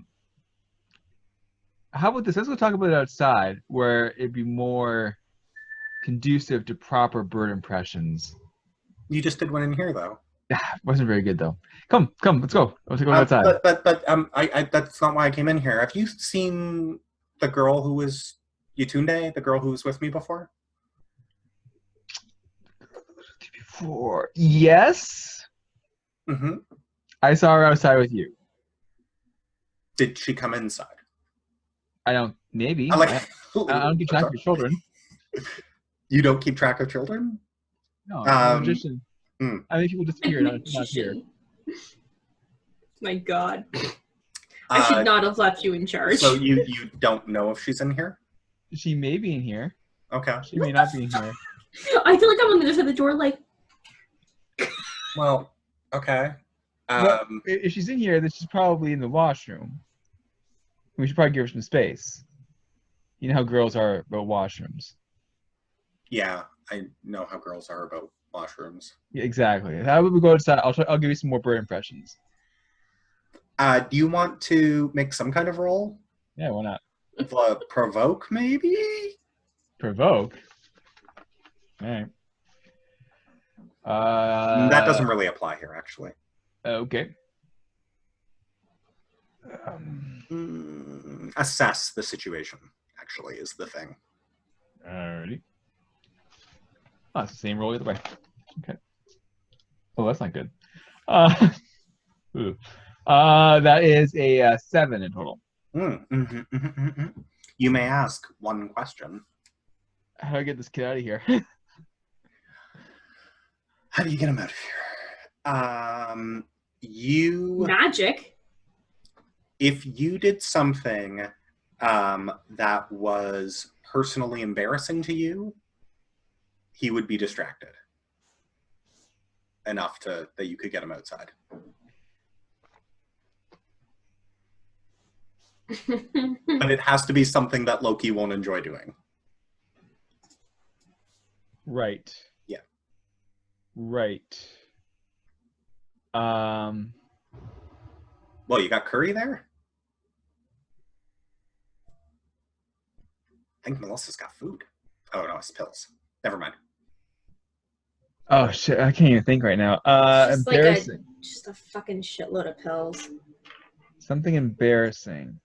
about this? Let's go talk about it outside, where it'd be more conducive to proper bird impressions. You just did one in here, though. Yeah, wasn't very good though. Come, let's go. Let's go outside. But that's not why I came in here. Have you seen the girl who was Yatunde, the girl who was with me before? Before, yes. Mm-hmm. I saw her outside with you. Did she come inside? I don't. Maybe. I don't keep track of children. You don't keep track of children? No, I'm a magician. I think people disappear, not here. My God. I should not have left you in charge. So you don't know if she's in here? She may be in here. Okay. She may not be in here. I feel like I'm on the other side of the door, like. Well, okay. Well, if she's in here, then she's probably in the washroom. We should probably give her some space. You know how girls are about washrooms. Yeah, I know how girls are about washrooms. Yeah, exactly. How would we go outside? I'll give you some more bird impressions. Do you want to make some kind of roll? Yeah, why not? Provoke, maybe? Provoke? All right. That doesn't really apply here, actually. Okay. Assess the situation, actually, is the thing. Alrighty. Oh, it's the same roll either way. Okay. Oh, that's not good. That is a 7 in total. You may ask one question. How do I get this kid out of here? How do you get him out of here? Magic. If you did something that was personally embarrassing to you, he would be distracted enough that you could get him outside. But it has to be something that Loki won't enjoy doing. Right. Yeah. Right. Well, you got curry there? I think Melissa's got food. Oh, no, it's pills. Never mind. Oh, shit. I can't even think right now. Just Embarrassing. Just a fucking shitload of pills. Something embarrassing.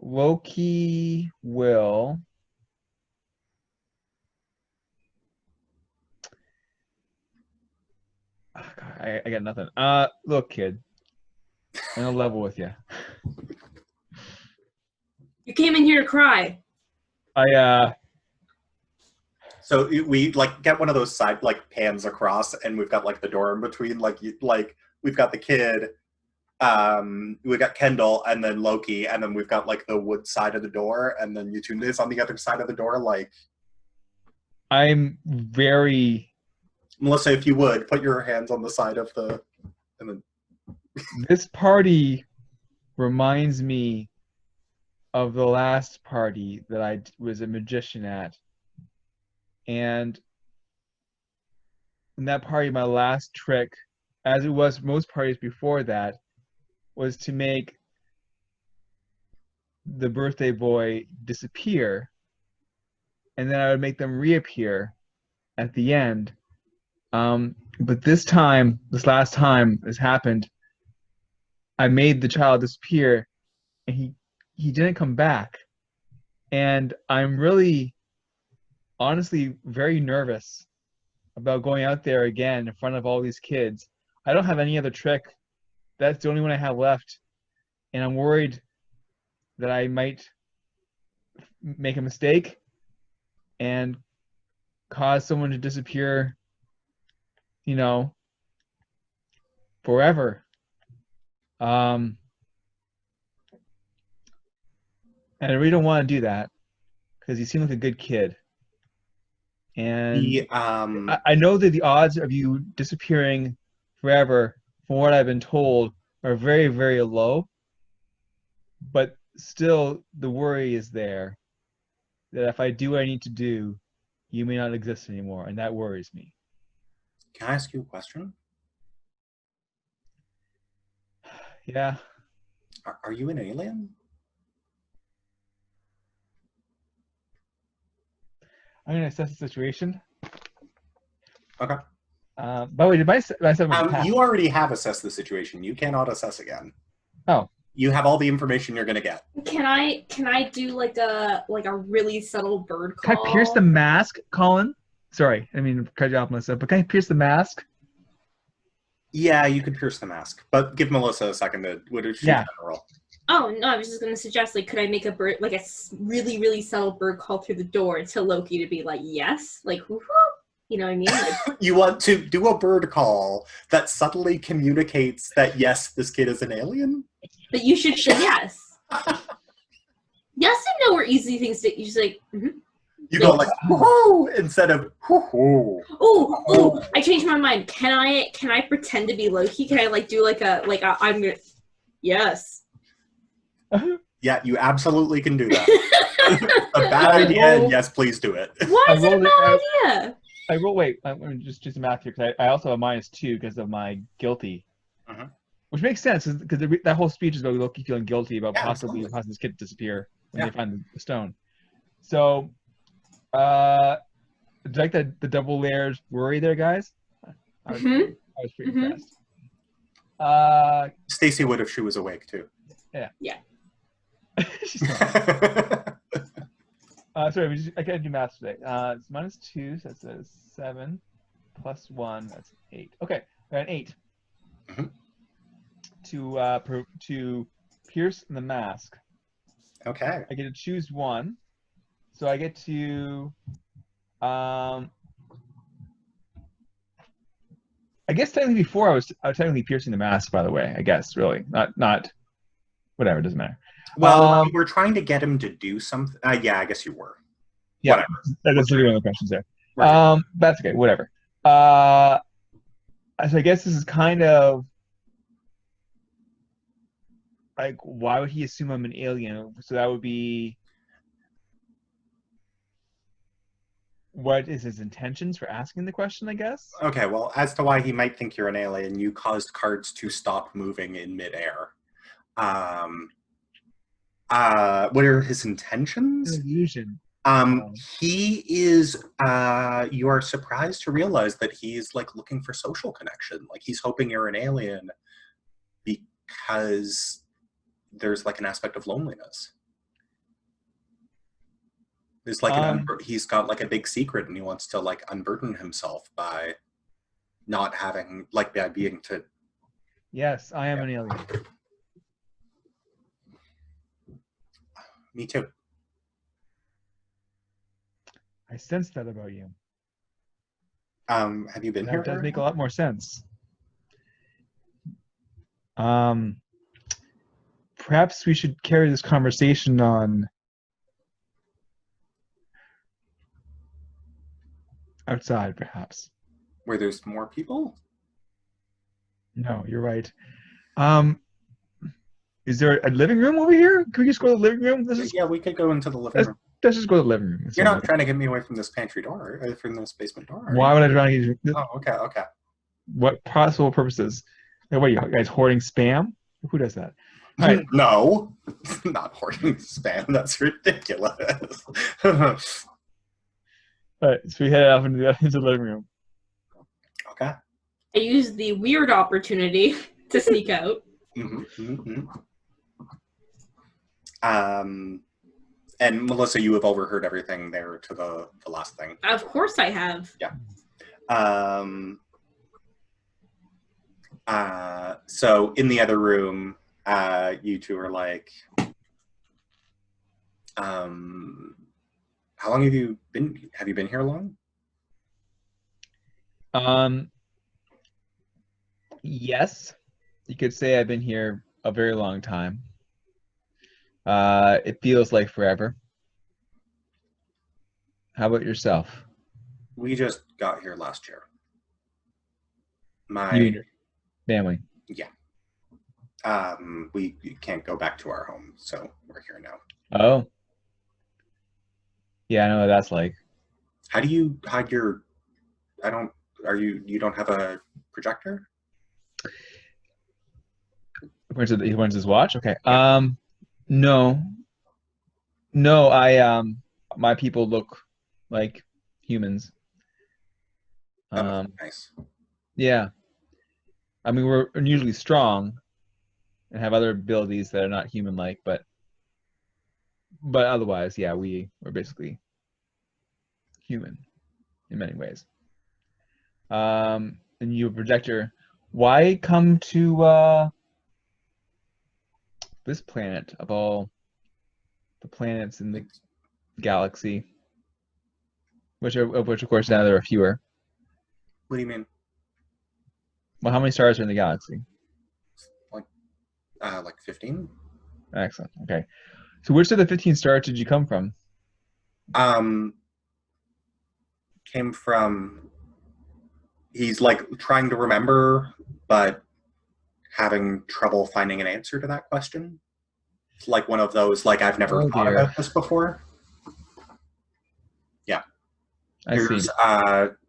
Loki will... Oh, God, I got nothing. Look, kid. I'm gonna level with you. You came in here to cry. So we like get one of those side like pans across, and we've got like the door in between. Like we've got the kid, we got Kendall, and then Loki, and then we've got like the wood side of the door, and then Yatunde is on the other side of the door. Like, I'm very. Melissa, if you would put your hands on the side of the, and then. This party reminds me of the last party that I was a magician at. And in that party, my last trick, as it was most parties before that, was to make the birthday boy disappear. And then I would make them reappear at the end. But this last time this happened, I made the child disappear, and he didn't come back. And I'm really, honestly, very nervous about going out there again in front of all these kids. I don't have any other trick. That's the only one I have left. And I'm worried that I might make a mistake and cause someone to disappear, forever. And I really don't want to do that because you seem like a good kid. And I know that the odds of you disappearing forever, from what I've been told, are very, very low. But still, the worry is there that if I do what I need to do, you may not exist anymore, and that worries me. Can I ask you a question? Yeah. Are you an alien? I'm going to assess the situation. Okay. By the way, did my you already have assessed the situation. You cannot assess again. Oh. You have all the information you're going to get. Can I do like a really subtle bird call? Can I pierce the mask, Colin? Sorry, I mean cut you off, Melissa, but can I pierce the mask? Yeah, you could pierce the mask, but give Melissa a second to roll. Oh no, I was just gonna suggest could I make a bird a really really subtle bird call through the door to Loki to be like yes, whoo-hoo, you know what I mean? You want to do a bird call that subtly communicates that yes, this kid is an alien? But you should say yes. Yes and no are easy things to you just mm-hmm. You go like whoo instead of whoo. Oh, I changed my mind. Can I pretend to be Loki? Can I do I'm gonna yes. Yeah, you absolutely can do that. A bad idea, and yes, please do it. Why is it a bad idea? I'm just do some math here because I also have -2 because of my guilty. Uh-huh. Which makes sense because that whole speech is about Loki feeling guilty about possibly causing this kid to disappear when they find the stone. So, do you like the double layers worry there, guys? I was pretty impressed. Stacy would if she was awake too. Yeah. She's not. Sorry, I gotta do math today. It's -2, so that's 7, +1, that's 8. Okay, I got an 8. Mm-hmm. To pierce the mask. Okay. I get to choose one, so I get to. I guess technically before I was technically piercing the mask. By the way, I guess really not. Whatever, it doesn't matter. Well, we were trying to get him to do something. Yeah, I guess you were. Yeah, that's literally one of the questions there. Right. That's okay. Whatever. So I guess this is kind of why would he assume I'm an alien? So that would be what is his intentions for asking the question, I guess? Okay, well, as to why he might think you're an alien, you caused cards to stop moving in midair. What are his intentions? Illusion. He is, you are surprised to realize that he's looking for social connection. He's hoping you're an alien because there's an aspect of loneliness. There's he's got a big secret and he wants to unburden himself by not having by being to. Yes, I am an alien. me too. I sense that about you. Have you been here? That does very make a long? lot more sense. Perhaps we should carry this conversation on outside, perhaps. Where there's more people? No, you're right. Is there a living room over here? Can we just go to the living room? Yeah, we could go into the living room. Let's just go to the living room. You're not trying to get me away from this pantry door, from this basement door. Are Why you? would I try to get you? Oh, okay, okay. What possible purposes? Hey, what are you guys hoarding spam? Who does that? All right. No, not hoarding spam. That's ridiculous. All right, so we head off into the living room. Okay. I use the weird opportunity to sneak out. And Melissa, you have overheard everything there to the last thing. Of course I have. Yeah. So in the other room, you two are like, how long have you been? Have you been here long? Yes, you could say I've been here a very long time. It feels like forever. How about yourself? We just got here last year. You and your family. Yeah. We can't go back to our home, so we're here now. Oh. Yeah, I know what that's like. How do you hide your? You don't have a projector? He wants his watch. Okay. Yeah. No. My people look like humans. Nice. Yeah. I mean, we're unusually strong and have other abilities that are not human-like, but otherwise, yeah, we're basically human in many ways. And you a projector. Why come to this planet of all the planets in the galaxy? Which of course now there are fewer. What do you mean? Well, how many stars are in the galaxy? Like 15? Excellent. Okay. So which of the 15 stars did you come from? Came from. He's like trying to remember, but having trouble finding an answer to that question. It's like one of those, like, I've never thought about this before. Yeah. I see.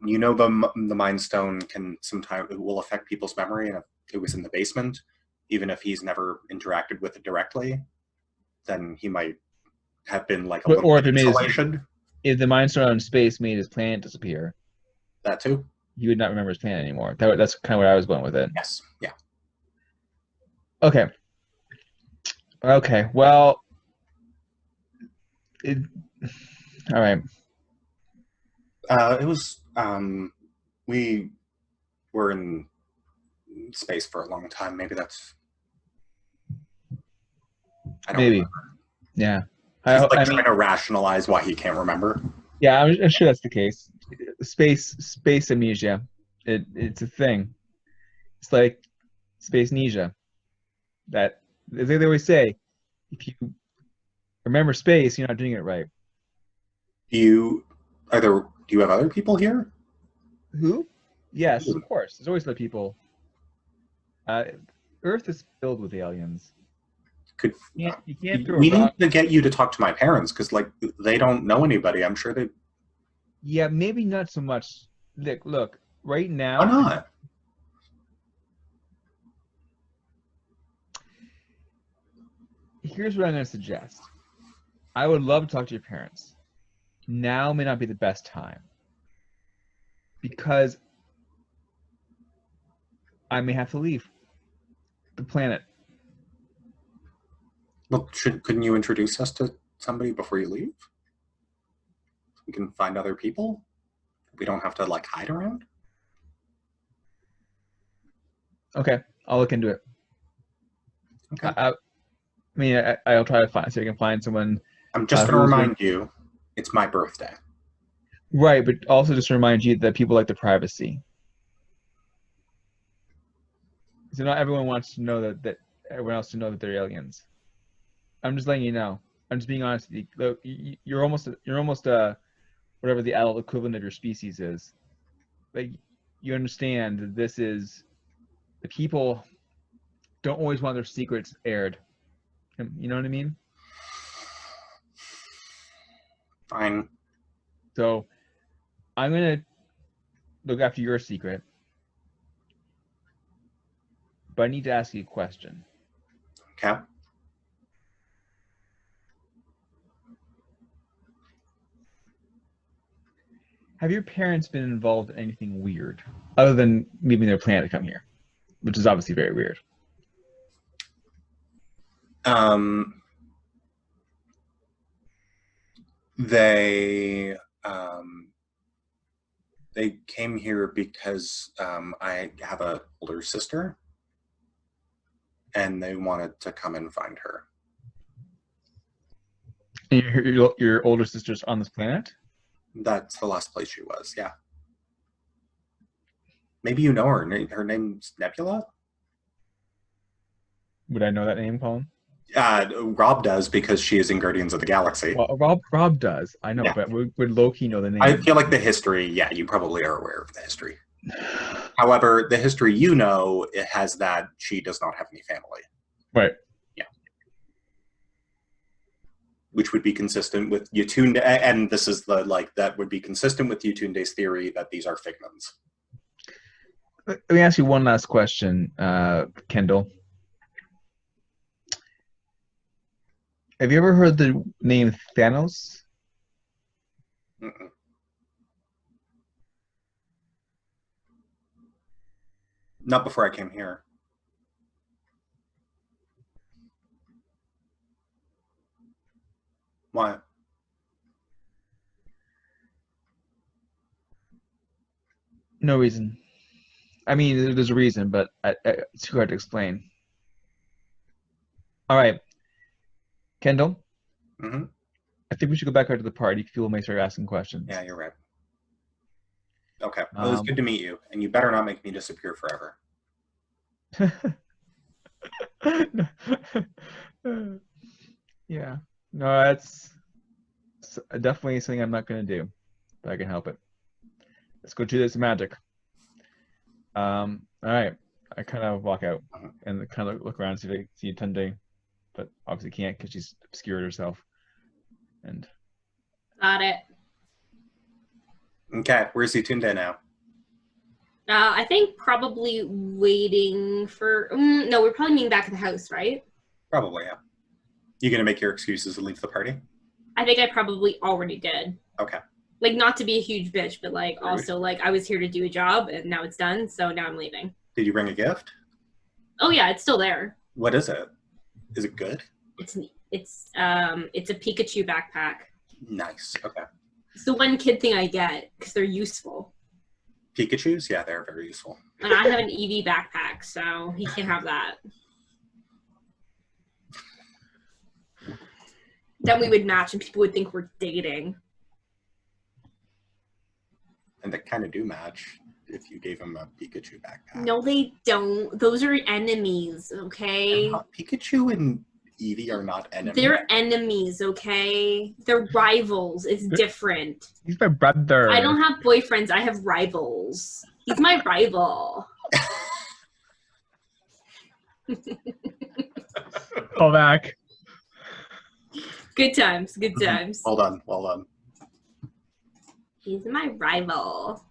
You know, the Mind Stone can sometimes, it will affect people's memory, and if it was in the basement, even if he's never interacted with it directly, then he might have been like a little or if bit it isolation. If the Mind Stone in space made his planet disappear, That too. he would not remember his planet anymore. That's kind of where I was going with it. Yes. Yeah. Okay. Okay. Well. All right. It was. We were in space for a long time. Maybe that's. I don't Maybe. remember. Yeah. He's trying to rationalize why he can't remember. Yeah, I'm sure that's the case. Space amnesia. It's a thing. It's like space amnesia. That they always say, if you remember space, you're not doing it right. Do you have other people here? Who? Yes, Who? of course. There's always other people. Earth is filled with aliens. You can't throw We a rock. need to get you to talk to my parents, because like they don't know anybody. I'm sure they. Yeah, maybe not so much. Look, right now. Why not? Here's what I'm going to suggest. I would love to talk to your parents. Now may not be the best time. Because I may have to leave the planet. Well, couldn't you introduce us to somebody before you leave? We can find other people. We don't have to like hide around. Okay, I'll look into it. Okay. I'll try to find, so I can find someone I'm just going to remind you, it's my birthday. Right, but also just to remind you that people like the privacy. So not everyone wants to know that everyone else to know that they're aliens. I'm just letting you know. I'm just being honest with you. You're almost whatever the adult equivalent of your species is. Like, you understand that this is, the people don't always want their secrets aired. You know what I mean? Fine. So I'm going to look after your secret, but I need to ask you a question. Okay. Have your parents been involved in anything weird other than leaving their planet to come here, which is obviously very weird? They came here because I have an older sister, and they wanted to come and find her. And your older sister's on this planet? That's the last place she was, yeah. Maybe you know her. Her name's Nebula? Would I know that name, Colin? Rob does, because she is in Guardians of the Galaxy. Well, Rob does. I know, yeah. But would Loki know the name? I feel like the history, yeah, you probably are aware of the history. However, the history you know, it has that she does not have any family. Right. Yeah. Which would be consistent with Yetunde, and this is that would be consistent with Yetunde's theory that these are figments. Let me ask you one last question, Kendall. Have you ever heard the name Thanos? Mm-mm. Not before I came here. Why? No reason. I mean, there's a reason, but it's too hard to explain. All right. Kendall? Mm-hmm. I think we should go back out to the party. People may start asking questions. Yeah, you're right. Okay. Well, it was good to meet you, and you better not make me disappear forever. Yeah. No, that's definitely something I'm not going to do, but I can help it. Let's go do this magic. All right. I kind of walk out and kind of look around, see if I see Tunde, but obviously can't because she's obscured herself. And got it. Okay, where's Yetunde now? I think probably waiting for. No, we're probably meeting back at the house, right? Probably, yeah. You gonna make your excuses to leave the party? I think I probably already did. Okay. Like, not to be a huge bitch, but like rude. Also like I was here to do a job and now it's done, so now I'm leaving. Did you bring a gift? Oh yeah, it's still there. What is it? Is it good? It's a Pikachu backpack. Nice. Okay. It's the one kid thing I get because they're useful. Pikachus? Yeah, they're very useful. And I have an Eevee backpack, so he can't have that. Then we would match and people would think we're dating. And they kind of do match if you gave him a Pikachu backpack. No, they don't. Those are enemies, okay? Pikachu and Eevee are not enemies. They're enemies, okay? They're rivals. It's different. He's my brother. I don't have boyfriends. I have rivals. He's my rival. Call back. Good times. Good times. Well done. Well done. He's my rival.